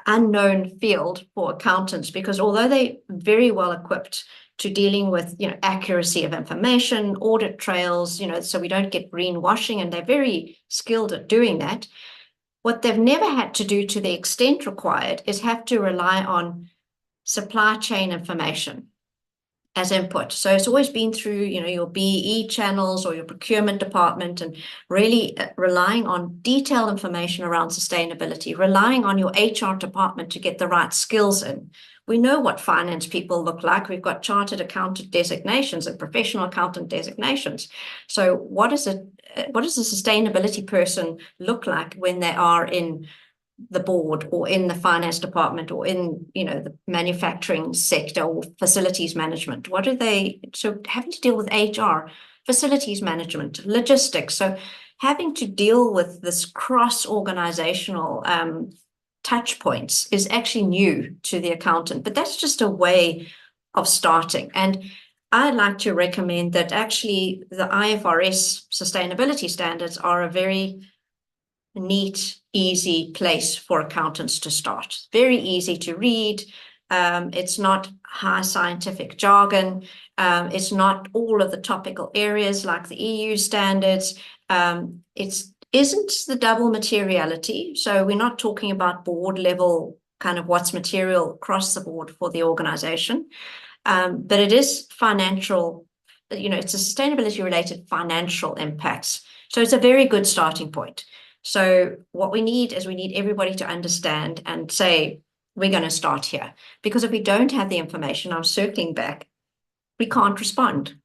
unknown field for accountants, because although they're very well equipped to dealing with, accuracy of information, audit trails, so we don't get greenwashing, and they're very skilled at doing that. What they've never had to do to the extent required is have to rely on supply chain information as input. So it's always been through, your BE channels or your procurement department, and really relying on detailed information around sustainability, relying on your HR department to get the right skills in. We know what finance people look like. We've got chartered accountant designations and professional accountant designations. So what does a sustainability person look like when they are in the board or in the finance department or in, the manufacturing sector or facilities management? What are they? So having to deal with HR, facilities management, logistics. So having to deal with this cross-organizational touch points is actually new to the accountant, but that's just a way of starting. And I'd like to recommend that actually the IFRS sustainability standards are a very neat, easy place for accountants to start. Very easy to read. It's not high scientific jargon. It's not all of the topical areas like the EU standards. It isn't the double materiality. So we're not talking about board level kind of what's material across the board for the organization. But it is financial, it's a sustainability related financial impacts. So it's a very good starting point. So what we need is everybody to understand and say, we're going to start here. Because if we don't have the information, I'm circling back, we can't respond.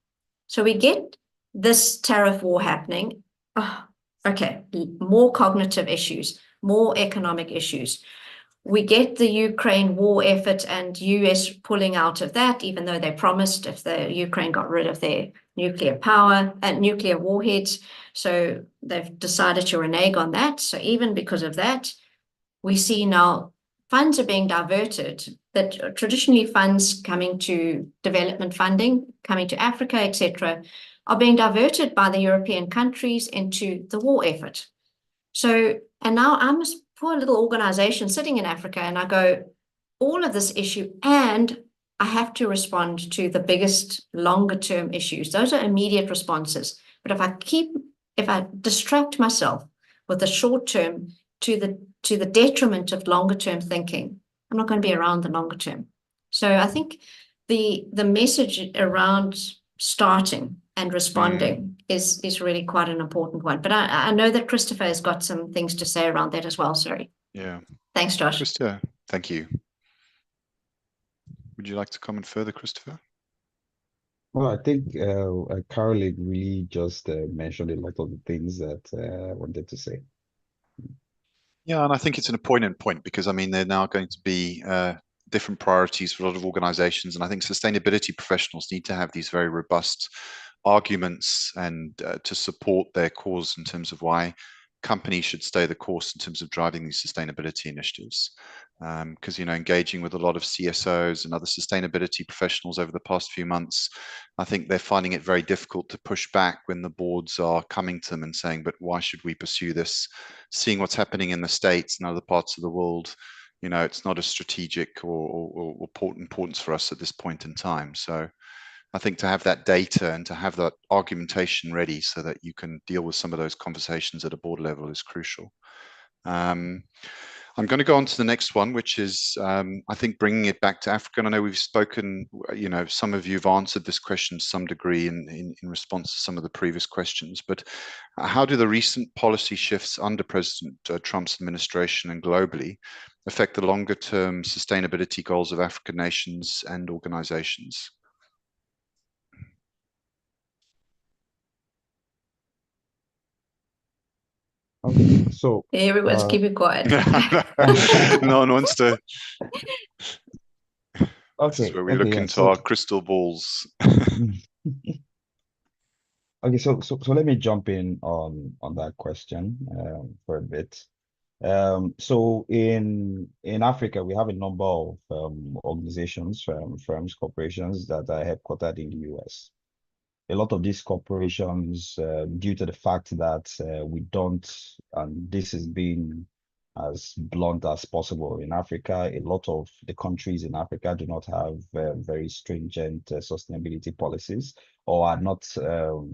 So we get this tariff war happening. Oh, okay, more cognitive issues, more economic issues. We get the Ukraine war effort and US pulling out of that, even though they promised if the Ukraine got rid of their nuclear power and nuclear warheads. So they've decided to renege on that. So even because of that, we see now funds are being diverted, that traditionally funds coming to development funding, coming to Africa, etc., are being diverted by the European countries into the war effort. So, and now I'm a poor little organization sitting in Africa, and I go, all of this issue, and I have to respond to the biggest longer term issues. Those are immediate responses. But if I distract myself with the short term to the detriment of longer term thinking, I'm not going to be around the longer term. So I think the message around starting and responding is really quite an important one. But I know that Christopher has got some things to say around that as well. Sorry. Yeah. Thanks, Josh. Christopher, thank you. Would you like to comment further, Christopher? Well, I think Carolynn really just mentioned a lot of the things that I wanted to say. Yeah, and I think it's an important point because, I mean, they're now going to be different priorities for a lot of organizations. And I think sustainability professionals need to have these very robust arguments and to support their cause in terms of why companies should stay the course in terms of driving these sustainability initiatives. Because, you know, engaging with a lot of CSOs and other sustainability professionals over the past few months, I think they're finding it very difficult to push back when the boards are coming to them and saying, but why should we pursue this? Seeing what's happening in the States and other parts of the world, you know, it's not a strategic or importance for us at this point in time. So I think to have that data and to have that argumentation ready so that you can deal with some of those conversations at a board level is crucial. I'm going to go on to the next one, which is, I think, bringing it back to Africa. And I know we've spoken, you know, some of you have answered this question to some degree in response to some of the previous questions, but how do the recent policy shifts under President Trump's administration and globally affect the longer term sustainability goals of African nations and organizations? Okay, so everyone's keeping quiet. No one wants to. Okay, this is where we look into our crystal balls. Okay, so let me jump in on that question for a bit. So in Africa, we have a number of organizations, firms, corporations that are headquartered in the US. A lot of these corporations, due to the fact that we don't, and this has been as blunt as possible in Africa, a lot of the countries in Africa do not have very stringent sustainability policies or are not or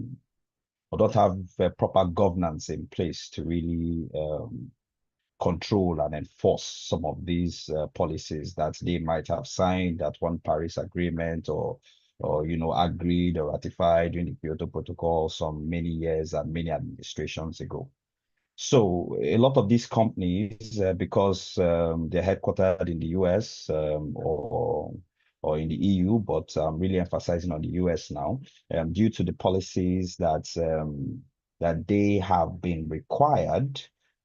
don't have proper governance in place to really control and enforce some of these policies that they might have signed at one Paris Agreement or you know, agreed or ratified during the Kyoto Protocol some many years and many administrations ago. So a lot of these companies, because they're headquartered in the US or in the EU, but really emphasizing on the US now, due to the policies that that they have been required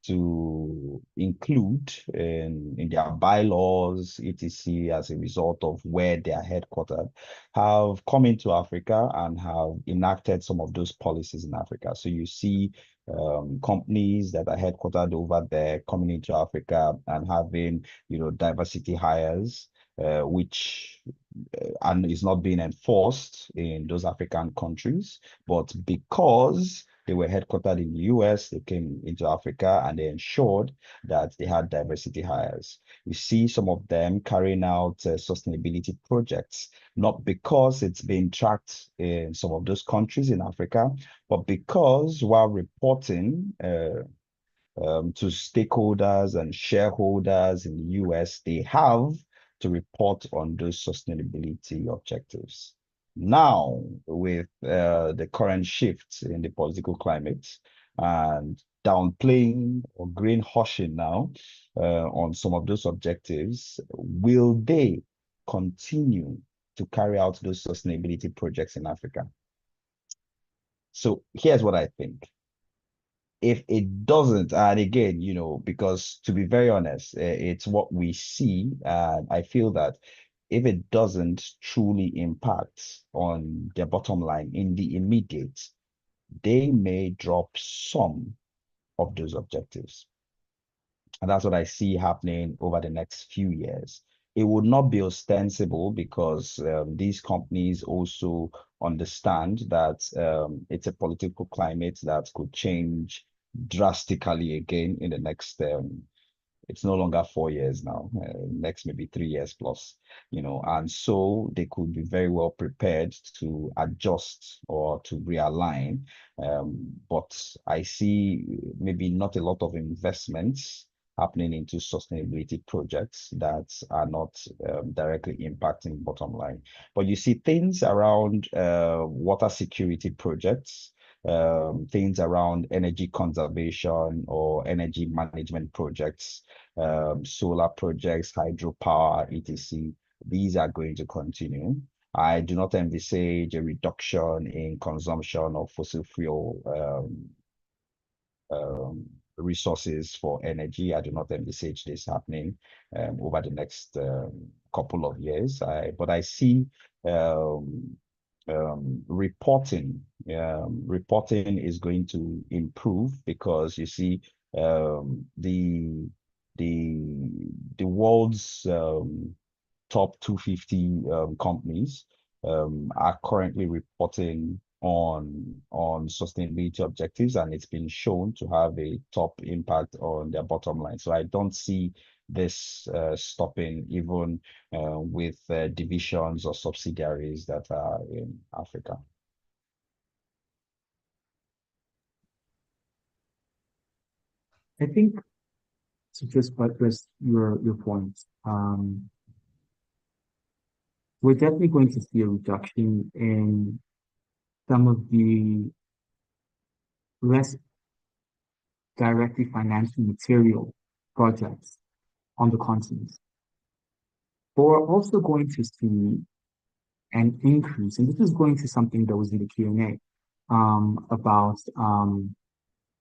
to include in their bylaws, etc., as a result of where they are headquartered, have come into Africa and have enacted some of those policies in Africa. So you see companies that are headquartered over there coming into Africa and having, you know, diversity hires, which and is not being enforced in those African countries, but because they were headquartered in the US, they came into Africa and they ensured that they had diversity hires. You see some of them carrying out sustainability projects, not because it's being tracked in some of those countries in Africa, but because while reporting to stakeholders and shareholders in the US, they have to report on those sustainability objectives. Now, with the current shifts in the political climate and downplaying or greenwashing now on some of those objectives, will they continue to carry out those sustainability projects in Africa? So here's what I think. If it doesn't, and again, you know, because to be very honest, it's what we see, and I feel that if it doesn't truly impact on their bottom line in the immediate, they may drop some of those objectives. And that's what I see happening over the next few years. It would not be ostensible because these companies also understand that it's a political climate that could change drastically again in the next it's no longer 4 years now, next maybe 3 years plus, you know, and so they could be very well prepared to adjust or to realign. But I see maybe not a lot of investments happening into sustainability projects that are not directly impacting bottom line. But you see things around water security projects, things around energy conservation or energy management projects, solar projects, hydropower, etc., these are going to continue. I do not envisage a reduction in consumption of fossil fuel resources for energy. I do not envisage this happening over the next couple of years. But I see reporting is going to improve, because you see the world's top 250 companies are currently reporting on sustainability objectives, and it's been shown to have a top impact on their bottom line. So I don't see this stopping, even with divisions or subsidiaries that are in Africa. I think to just buttress your points, we're definitely going to see a reduction in some of the less directly financially material projects on the continent. But we're also going to see an increase, and this is going to something that was in the Q&A about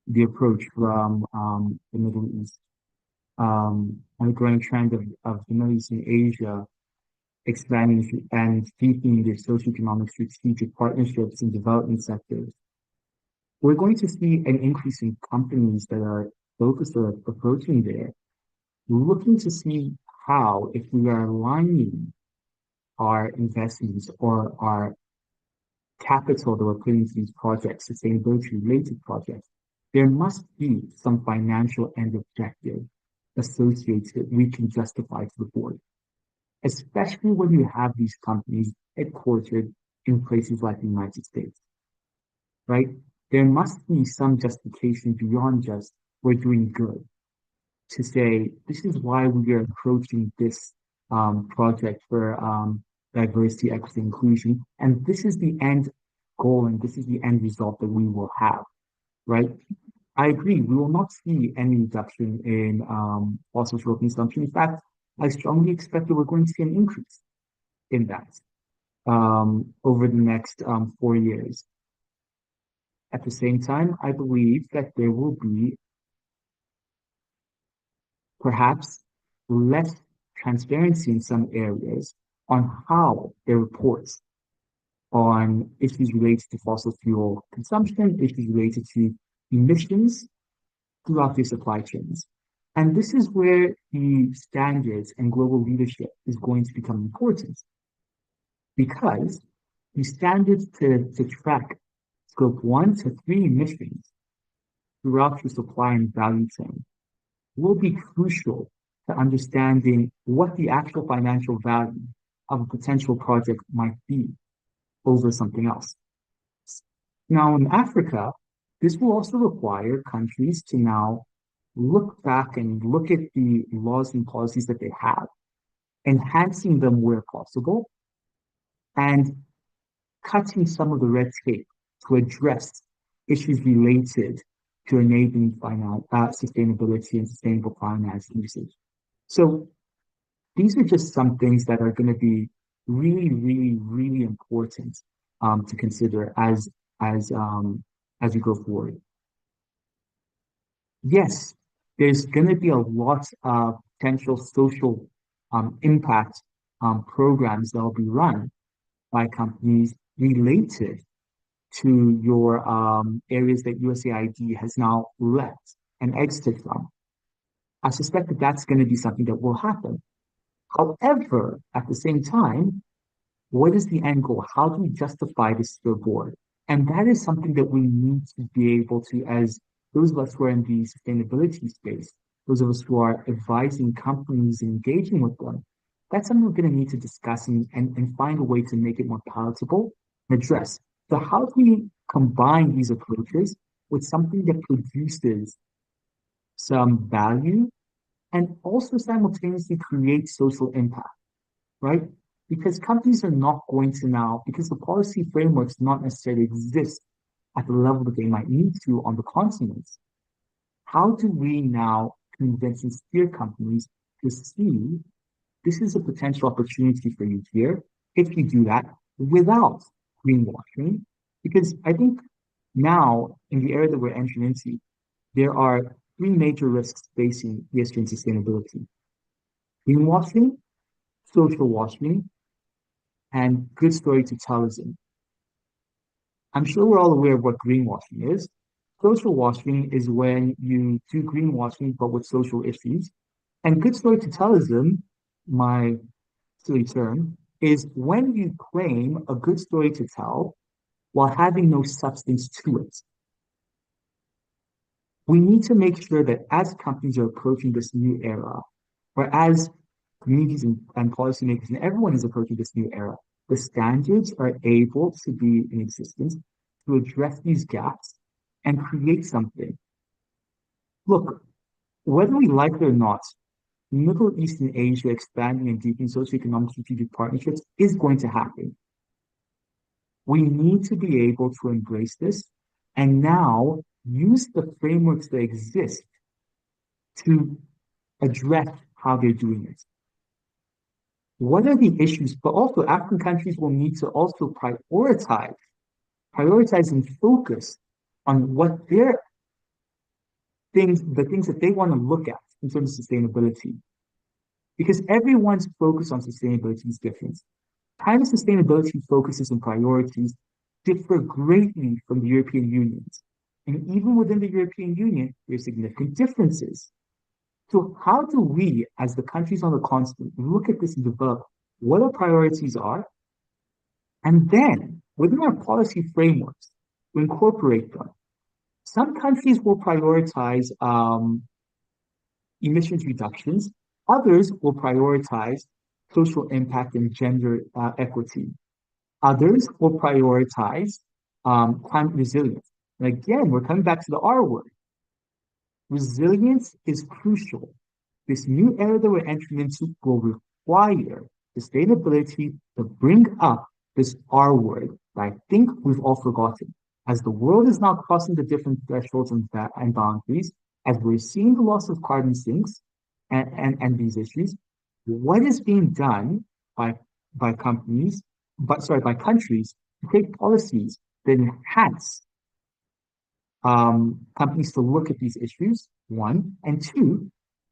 the approach from the Middle East, and the growing trend of the Middle East and Asia expanding and deepening their socio-economic strategic partnerships in development sectors. We're going to see an increase in companies that are focused or approaching there, looking to see how, if we are aligning our investments or our capital that we're putting into these projects, sustainability-related projects, there must be some financial end objective associated that we can justify to the board, especially when you have these companies headquartered in places like the United States, right? There must be some justification beyond just we're doing good, to say this is why we are approaching this project for diversity, equity, inclusion, and this is the end goal and this is the end result that we will have, right? I agree, we will not see any reduction in fossil fuel consumption. In fact, I strongly expect that we're going to see an increase in that over the next 4 years. At the same time, I believe that there will be perhaps less transparency in some areas on how their reports on issues related to fossil fuel consumption, issues related to emissions throughout their supply chains. And this is where the standards and global leadership is going to become important, because the standards to track scope 1 to 3 emissions throughout your supply and value chain will be crucial to understanding what the actual financial value of a potential project might be over something else. Now, in Africa, this will also require countries to now look back and look at the laws and policies that they have, enhancing them where possible, and cutting some of the red tape to address issues related to enabling sustainability and sustainable finance usage. So these are just some things that are going to be really, really, really important to consider as we go forward. Yes, there's going to be a lot of potential social impact programs that will be run by companies related to your areas that USAID has now left and exited from. I suspect that that's going to be something that will happen. However, at the same time, what is the end goal? How do we justify this to the board? And that is something that we need to be able to, as those of us who are in the sustainability space, those of us who are advising companies and engaging with them, that's something we're going to need to discuss and find a way to make it more palatable and address. So how do we combine these approaches with something that produces some value and also simultaneously create social impact, right? Because companies are not going to now, because the policy frameworks not necessarily exist at the level that they might need to on the continents. How do we now convince and steer companies to see this is a potential opportunity for you here if you do that without greenwashing. Because I think now, in the era that we're entering into, there are three major risks facing ESG and sustainability: greenwashing, social washing, and good storytellism. I'm sure we're all aware of what greenwashing is. Social washing is when you do greenwashing but with social issues. And good storytellism, my silly term, is when you claim a good story to tell while having no substance to it. We need to make sure that as companies are approaching this new era, or as communities and policymakers and everyone is approaching this new era, the standards are able to be in existence to address these gaps and create something. Look, whether we like it or not, Middle East and Asia expanding and deepening socio-economic strategic partnerships is going to happen. We need to be able to embrace this and now use the frameworks that exist to address how they're doing it. What are the issues? But also African countries will need to also prioritize and focus on what their things, the things that they want to look at in terms of sustainability. Because everyone's focus on sustainability is different. China's sustainability focuses and priorities differ greatly from the European Union's. And even within the European Union, there are significant differences. So how do we, as the countries on the continent, look at this and develop what our priorities are, and then within our policy frameworks, we incorporate them? Some countries will prioritize emissions reductions. Others will prioritize social impact and gender equity. Others will prioritize climate resilience. And again, we're coming back to the R word. Resilience is crucial. This new era that we're entering into will require sustainability to bring up this R word that I think we've all forgotten. As the world is now crossing the different thresholds and boundaries, as we're seeing the loss of carbon sinks and these issues, what is being done by countries to create policies that enhance companies to look at these issues, one, and two,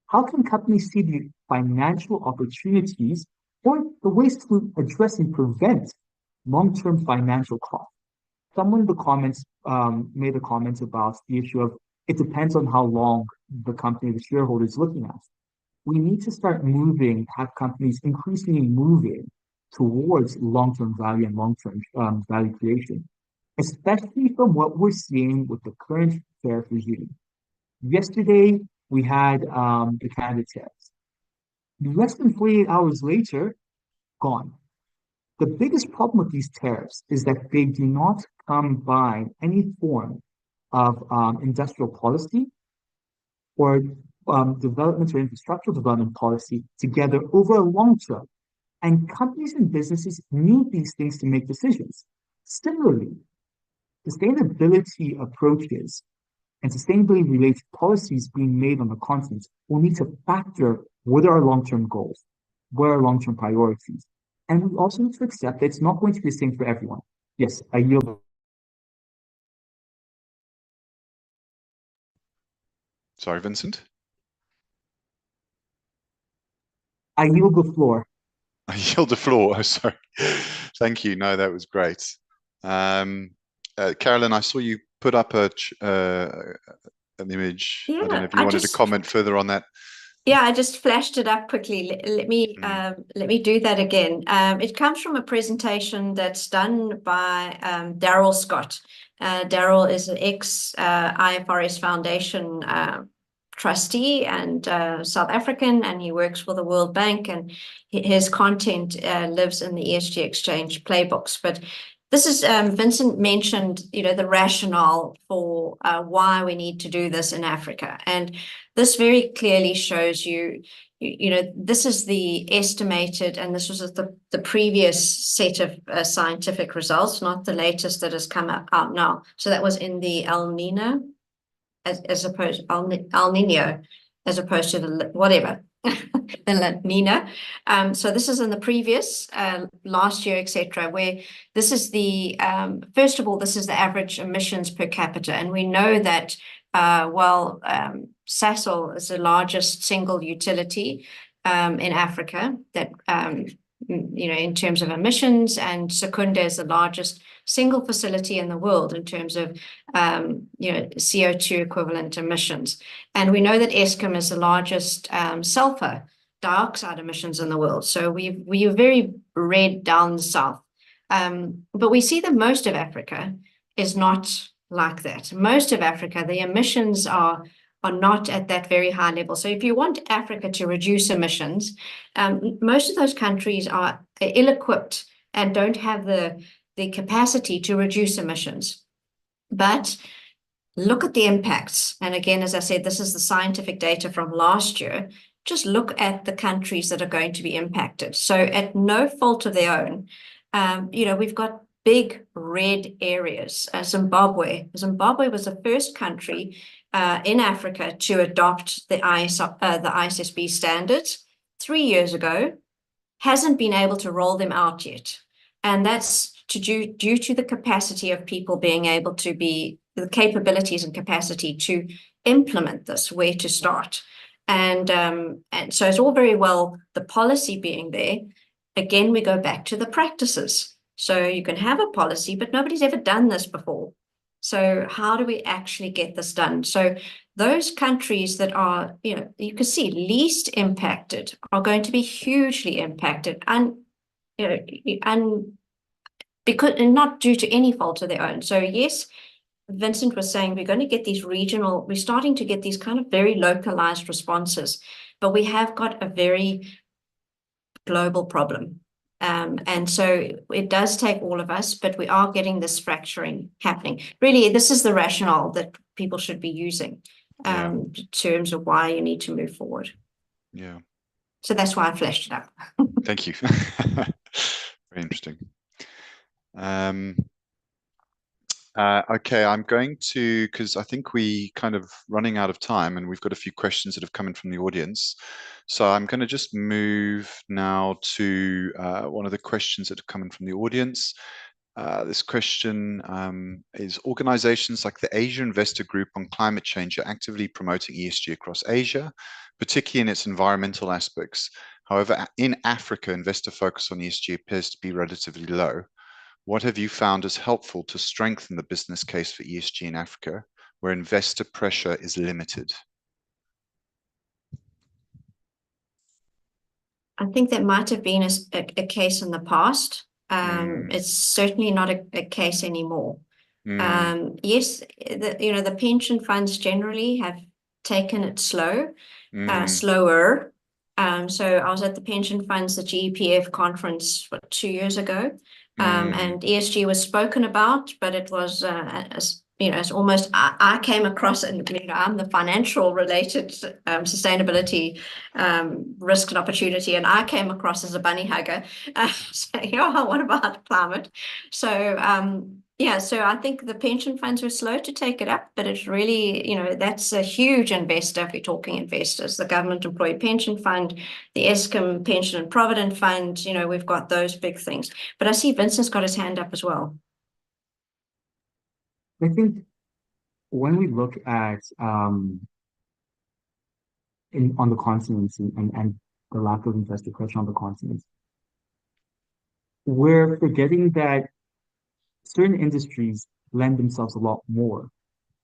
how can companies see the financial opportunities or the ways to address and prevent long-term financial costs? Someone in the comments made a comment about the issue of it depends on how long the company, the shareholder is looking at. We need to start moving, have companies increasingly moving towards long-term value and long-term value creation, especially from what we're seeing with the current tariff regime. Yesterday, we had the Canada tariffs. Less than 48 hours later, gone. The biggest problem with these tariffs is that they do not combine any form of industrial policy or development or infrastructural development policy together over a long term. And companies and businesses need these things to make decisions. Similarly, sustainability approaches and sustainability related policies being made on the continent will need to factor what are our long-term goals, what are our long-term priorities. And we also need to accept that it's not going to be the same for everyone. Yes, I yield. Sorry, Vincent. I yield the floor. I yield the floor. Oh, sorry. Thank you. No, that was great. Carolynn, I saw you put up an image. Yeah, I don't know if you wanted to comment further on that. Yeah, I just flashed it up quickly. Let me do that again. It comes from a presentation that's done by Daryl Scott. Daryl is an ex-IFRS Foundation trustee and South African, and he works for the World Bank, and his content lives in the ESG Exchange playbooks. But this is, Vincent mentioned, the rationale for why we need to do this in Africa. And this very clearly shows this is the estimated, and this was the previous set of scientific results, not the latest that has come out now. So that was in the El Nino, as opposed El Nino, as opposed to the whatever. the La Nina. So this is in the previous last year, etc., where this is the first of all, this is the average emissions per capita, and we know that Sasol is the largest single utility in Africa that in terms of emissions, and Secunda is the largest single facility in the world in terms of CO2 equivalent emissions. And we know that Eskom is the largest sulfur dioxide emissions in the world. So we are very red down the south. But we see that most of Africa is not like that. Most of Africa, the emissions are not at that very high level. So if you want Africa to reduce emissions, most of those countries are ill-equipped and don't have the capacity to reduce emissions. But look at the impacts. And again, as I said, this is the scientific data from last year. Just look at the countries that are going to be impacted. So at no fault of their own, we've got big red areas. Zimbabwe was the first country in Africa to adopt the ISSB standards 3 years ago, hasn't been able to roll them out yet. And that's due to the capacity of people being able to the capabilities and capacity to implement this, where to start. And so it's all very well the policy being there. Again, we go back to the practices. So you can have a policy, but nobody's ever done this before. So how do we actually get this done? So those countries that are, you can see least impacted are going to be hugely impacted, and because not due to any fault of their own. So yes, Vincent was saying we're going to get these we're starting to get these kind of very localized responses, but we have got a very global problem. And so it does take all of us, but we are getting this fracturing happening. Really, this is the rationale that people should be using in terms of why you need to move forward. Yeah. So that's why I flashed it up. Thank you. Very interesting. Okay, I'm going to, because I think we kind of running out of time and we've got a few questions that have come in from the audience. So I'm going to just move now to one of the questions that have come in from the audience. This question is: organizations like the Asia Investor Group on Climate Change are actively promoting ESG across Asia, particularly in its environmental aspects. However, in Africa, investor focus on ESG appears to be relatively low. What have you found as helpful to strengthen the business case for ESG in Africa, where investor pressure is limited? I think that might have been a case in the past. It's certainly not a case anymore. Yes, the pension funds generally have taken it slower. So I was at the pension funds, the GEPF conference, 2 years ago, and ESG was spoken about, but it was it's almost, I came across, and I'm the financial related sustainability risk and opportunity, and I came across as a bunny hugger. Saying, what about climate? So so I think the pension funds were slow to take it up, but it's really, that's a huge investor if we're talking investors. The Government Employee Pension Fund, the Eskom Pension and Provident Fund, we've got those big things. But I see Vincent's got his hand up as well. I think when we look at on the continents and the lack of investor pressure on the continents, we're forgetting that certain industries lend themselves a lot more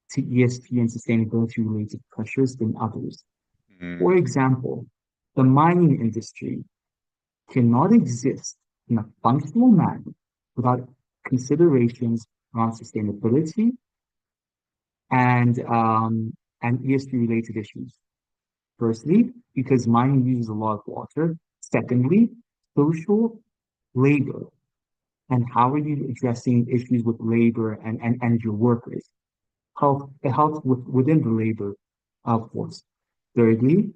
to ESG and sustainability related pressures than others. For example, the mining industry cannot exist in a functional manner without considerations around sustainability and ESG related issues. Firstly, because mining uses a lot of water. Secondly, social labor. And how are you addressing issues with labor and your workers? Health within the labor force. Thirdly,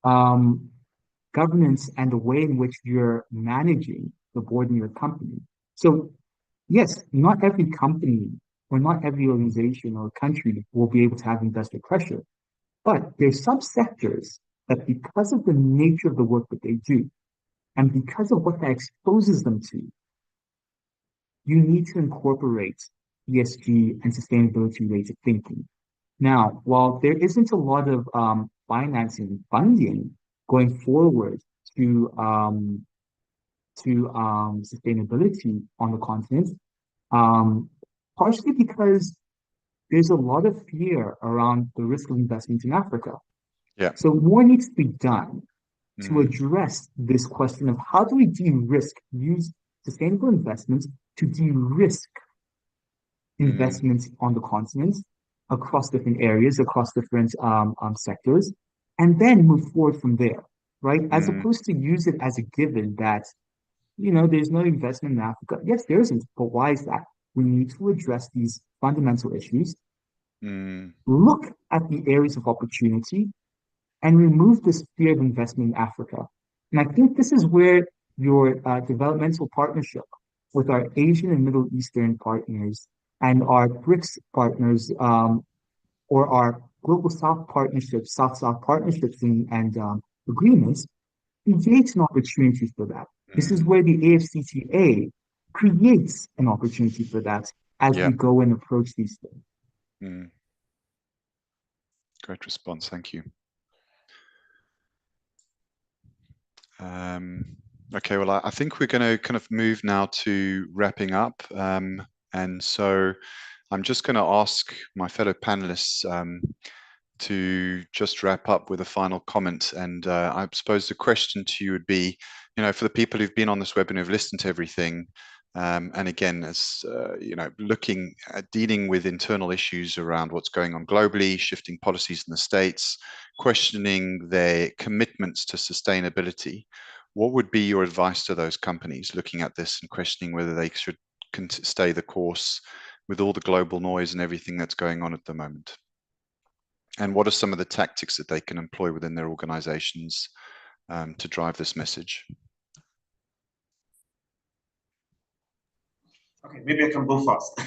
governance and the way in which you're managing the board in your company. So yes, not every company or not every organization or country will be able to have investor pressure, but there's subsectors that because of the nature of the work that they do, and because of what that exposes them to, you need to incorporate ESG and sustainability ways of thinking. Now, while there isn't a lot of financing funding going forward to sustainability on the continent, partially because there's a lot of fear around the risk of investment in Africa. Yeah. So more needs to be done to address this question of how do we use sustainable investments to de-risk investments on the continent across different areas, across different sectors, and then move forward from there, right? As opposed to use it as a given that, there's no investment in Africa. Yes, there isn't, but why is that? We need to address these fundamental issues, look at the areas of opportunity, and remove this fear of investment in Africa. And I think this is where your developmental partnership with our Asian and Middle Eastern partners and our BRICS partners, or our Global South partnerships, South-South partnerships and agreements, creates an opportunity for that. This is where the AFCTA creates an opportunity for that as we go and approach these things. Great response, thank you. Okay, well, I think we're going to kind of move now to wrapping up. And so I'm just going to ask my fellow panelists to just wrap up with a final comment. And I suppose the question to you would be, for the people who've been on this webinar, who've listened to everything, and again, as looking at dealing with internal issues around what's going on globally, shifting policies in the States, questioning their commitments to sustainability, what would be your advice to those companies looking at this and questioning whether they should stay the course with all the global noise and everything that's going on at the moment? And what are some of the tactics that they can employ within their organizations to drive this message? Okay, maybe I can go first.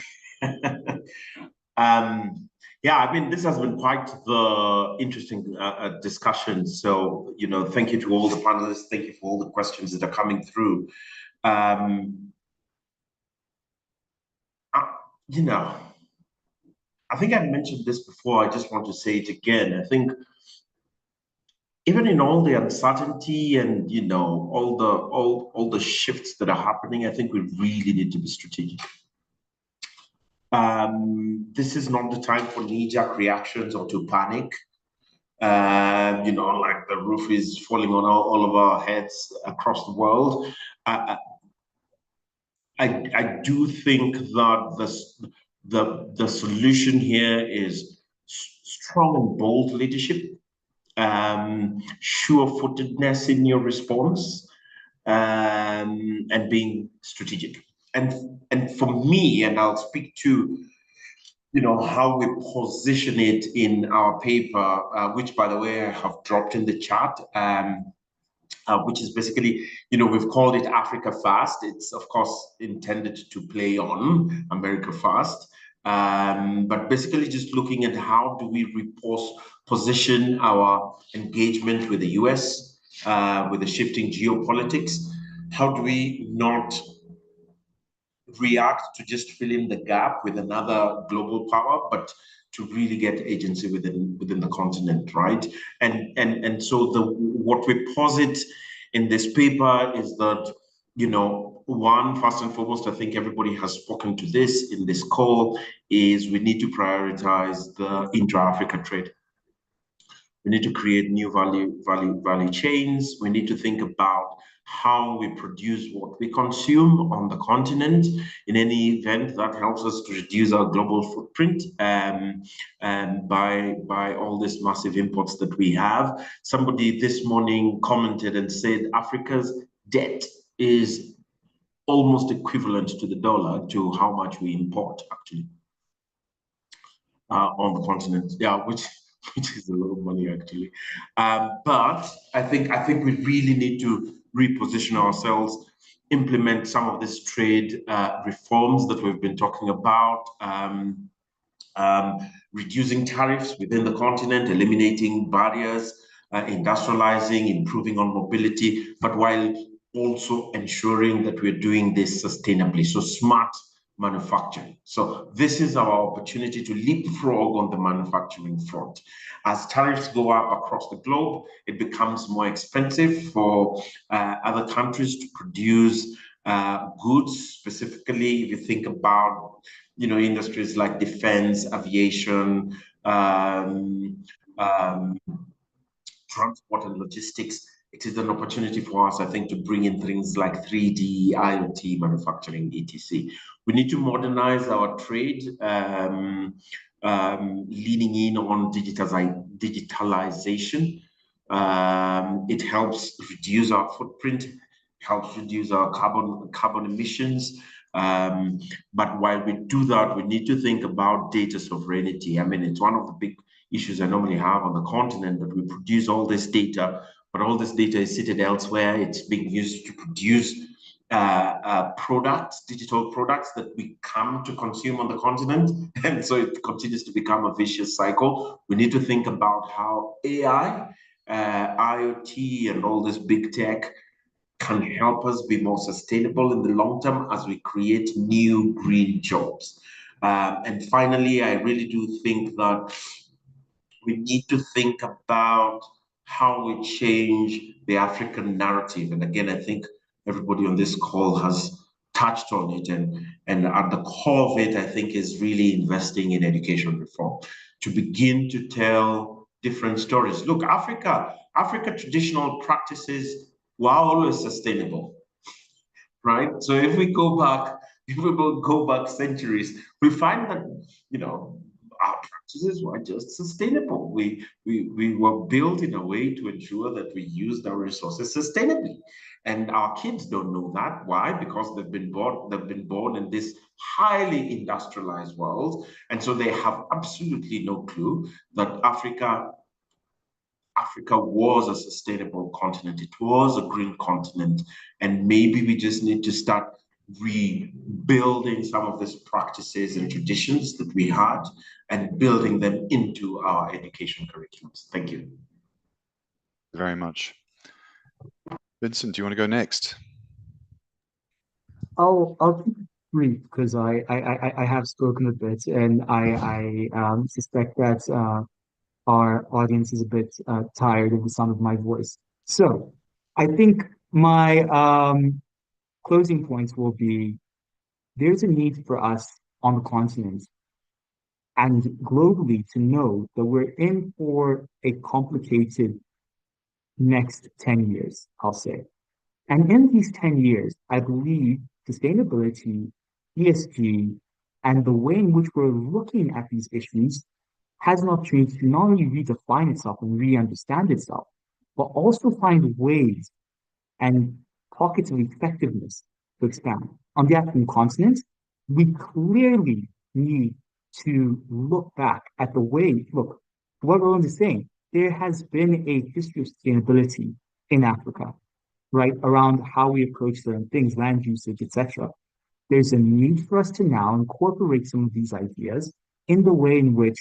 Yeah, I mean, this has been quite the interesting discussion. So, thank you to all the panelists. Thank you for all the questions that are coming through. I think I mentioned this before. I just want to say it again. I think even in all the uncertainty and all the shifts that are happening, I think we really need to be strategic. This is not the time for knee-jerk reactions or to panic. Like the roof is falling on all of our heads across the world. I do think that the solution here is strong and bold leadership, sure-footedness in your response, and being strategic. And for me, and I'll speak to how we position it in our paper, which, by the way, I have dropped in the chat, which is basically, we've called it Africa First. It's, of course, intended to play on America First. But basically just looking at how do we position our engagement with the US, with the shifting geopolitics. How do we not react to just fill in the gap with another global power, but to really get agency within the continent, right? And so what we posit in this paper is that, one, first and foremost, I think everybody has spoken to this in this call, is we need to prioritize the intra-Africa trade. We need to create new value chains. We need to think about how we produce what we consume on the continent. In any event, that helps us to reduce our global footprint and by all these massive imports that we have. Somebody this morning commented and said Africa's debt is almost equivalent to the dollar to how much we import actually on the continent. Yeah, which is a lot of money actually. But I think we really need to reposition ourselves, implement some of these trade reforms that we've been talking about, reducing tariffs within the continent, eliminating barriers, industrializing, improving on mobility, but while also ensuring that we're doing this sustainably. So smart manufacturing. So this is our opportunity to leapfrog on the manufacturing front. As tariffs go up across the globe, it becomes more expensive for other countries to produce goods. Specifically, if you think about, industries like defense, aviation, transport and logistics, it is an opportunity for us, I think, to bring in things like 3D, IoT, manufacturing, etc. We need to modernize our trade, leaning in on digitalization. It helps reduce our footprint, helps reduce our carbon emissions. But while we do that, we need to think about data sovereignty. I mean, it's one of the big issues I normally have on the continent, that we produce all this data, but all this data is seated elsewhere. It's being used to produce products, digital products that we come to consume on the continent. And so it continues to become a vicious cycle. We need to think about how AI, IoT, and all this big tech can help us be more sustainable in the long term as we create new green jobs. And finally, I really do think that we need to think about how we change the African narrative. And again, I think everybody on this call has touched on it. And at the core of it, I think, is really investing in education reform to begin to tell different stories. Look, Africa traditional practices were always sustainable, right? So if we go back centuries, we find that, our practices were just sustainable. We were built in a way to ensure that we used our resources sustainably. And our kids don't know that. Why? Because they've been born in this highly industrialized world. And so they have absolutely no clue that Africa was a sustainable continent. It was a green continent. And maybe we just need to start rebuilding some of these practices and traditions that we had and building them into our education curriculums. Thank you. Very much. Vincent, do you want to go next? I'll keep it brief because I have spoken a bit, and I suspect that our audience is a bit tired of the sound of my voice. So I think my closing points will be, there's a need for us on the continent and globally to know that we're in for a complicated next 10 years, I'll say. And in these 10 years, I believe sustainability, ESG, and the way in which we're looking at these issues has an opportunity to not only redefine itself and re-understand itself, but also find ways and pockets of effectiveness to expand. On the African continent, we clearly need to look back at the way, look, what Ronald is saying, there has been a history of sustainability in Africa, right, around how we approach certain things, land usage, etc. There's a need for us to now incorporate some of these ideas in the way in which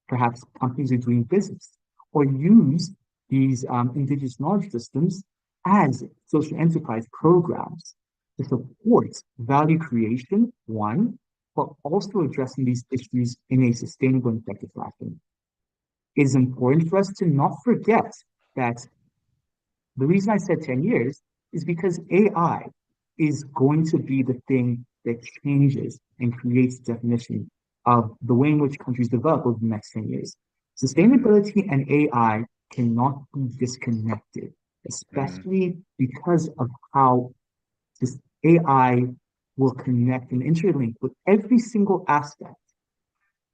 perhaps companies are doing business, or use these indigenous knowledge systems as social enterprise programs to support value creation, one, but also addressing these issues in a sustainable and effective fashion. It is important for us to not forget that the reason I said 10 years is because AI is going to be the thing that changes and creates definition of the way in which countries develop over the next 10 years. Sustainability and AI cannot be disconnected, especially because of how this AI will connect and interlink with every single aspect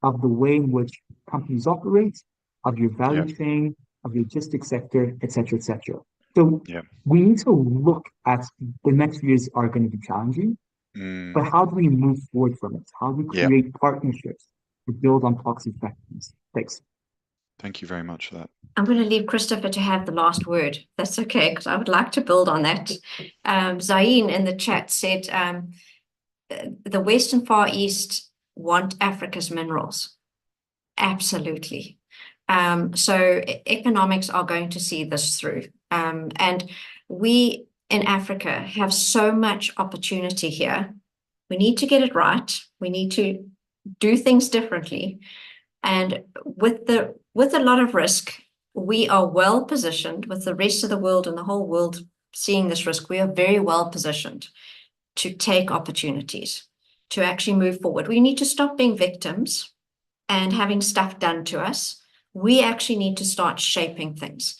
of the way in which companies operate, of your value chain, of your logistics sector, et cetera, et cetera. So we need to look at the next years are going to be challenging, but how do we move forward from it? How do we create partnerships to build on toxic effectiveness? Thanks. Thank you very much for that. I'm going to leave Christopher to have the last word. That's okay, because I would like to build on that. Zain in the chat said, the Western Far East want Africa's minerals. Absolutely. So economics are going to see this through. And we in Africa have so much opportunity here. We need to get it right. We need to do things differently. And with a lot of risk, we are well positioned with the rest of the world and the whole world seeing this risk. We are very well positioned to take opportunities, to actually move forward. We need to stop being victims and having stuff done to us. We actually need to start shaping things.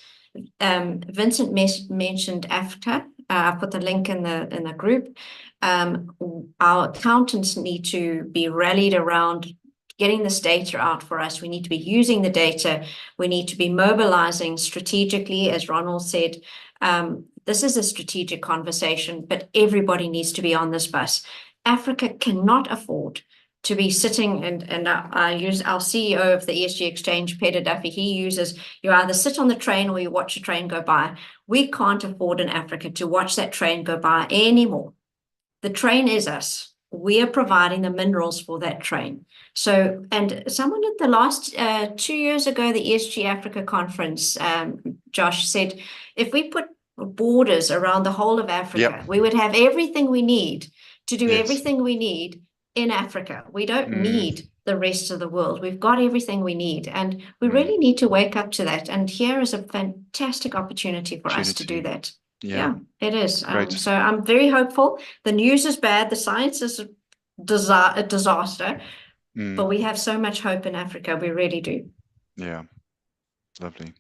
Vincent mentioned Africa. I put the link in the group. Our accountants need to be rallied around getting this data out for us. We need to be using the data. We need to be mobilizing strategically, as Ronald said. This is a strategic conversation, but everybody needs to be on this bus. Africa cannot afford to be sitting, and I use our CEO of the ESG Exchange, Peter Duffy, he uses, you either sit on the train or you watch a train go by. We can't afford in Africa to watch that train go by anymore. The train is us. We are providing the minerals for that train. So, and someone at the last 2 years ago, the ESG Africa Conference, Josh said, if we put borders around the whole of Africa, we would have everything we need to do everything we need in Africa. We don't need the rest of the world. We've got everything we need, and we really need to wake up to that. And here is a fantastic opportunity for us to do that. Yeah, it is. So I'm very hopeful. The news is bad. The science is a disaster, but we have so much hope in Africa. We really do. Yeah, lovely.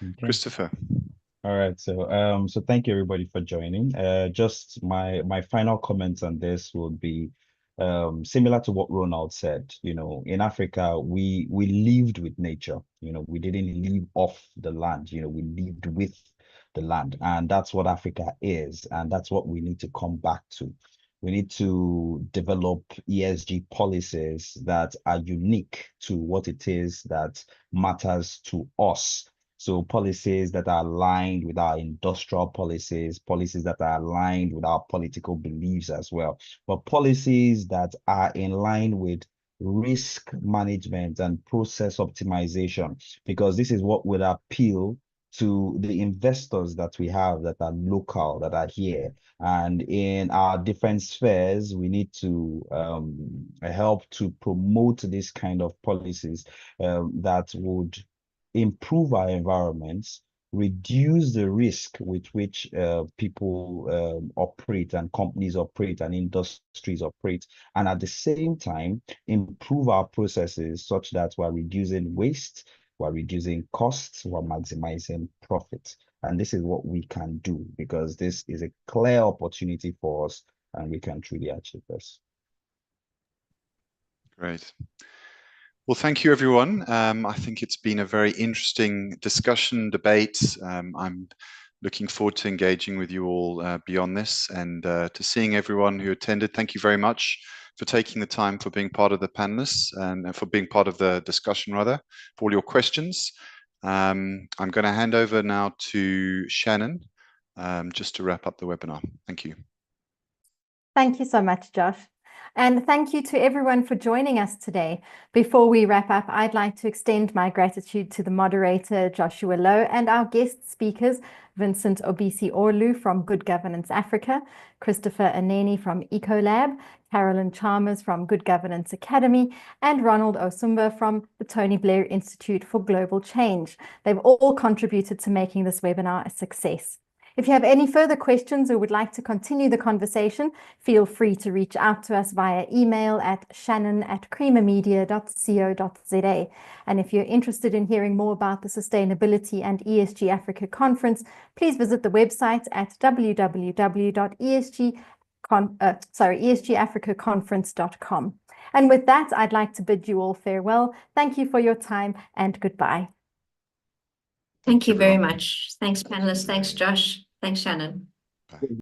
Okay. Christopher. All right, so thank you everybody for joining. Just my final comments on this would be similar to what Ronald said. You know, in Africa, we lived with nature. You know, we didn't live off the land. You know, we lived with the land, and that's what Africa is, and that's what we need to come back to. We need to develop ESG policies that are unique to what it is that matters to us. So policies that are aligned with our industrial policies, policies that are aligned with our political beliefs as well, but policies that are in line with risk management and process optimization, because this is what would appeal to the investors that we have that are local, that are here. And in our different spheres, we need to help to promote this kind of policies that would improve our environments, reduce the risk with which people operate and companies operate and industries operate, and at the same time, improve our processes such that we're reducing waste, we're reducing costs, we're maximizing profit. And this is what we can do, because this is a clear opportunity for us and we can truly achieve this. Great. Well, thank you, everyone. I think it's been a very interesting discussion, debate. I'm looking forward to engaging with you all beyond this, and to seeing everyone who attended. Thank you very much for taking the time, for being part of the panelists, and for being part of the discussion, rather, for all your questions. I'm going to hand over now to Shannon, just to wrap up the webinar. Thank you. Thank you so much, Josh. And thank you to everyone for joining us today. Before we wrap up, I'd like to extend my gratitude to the moderator, Joshua Lowe, and our guest speakers, Vincent Obisie-Orlu from Good Governance Africa, Christopher Aneni from Ecolab, Carolynn Chalmers from Good Governance Academy, and Ronald Osumba from the Tony Blair Institute for Global Change. They've all contributed to making this webinar a success. If you have any further questions or would like to continue the conversation, feel free to reach out to us via email at shannon@creamermedia.co.za. And if you're interested in hearing more about the Sustainability and ESG Africa Conference, please visit the website at www.esgafricaconference.com. And with that, I'd like to bid you all farewell. Thank you for your time and goodbye. Thank you very much. Thanks, panelists. Thanks, Josh. Thanks, Shannon. Bye.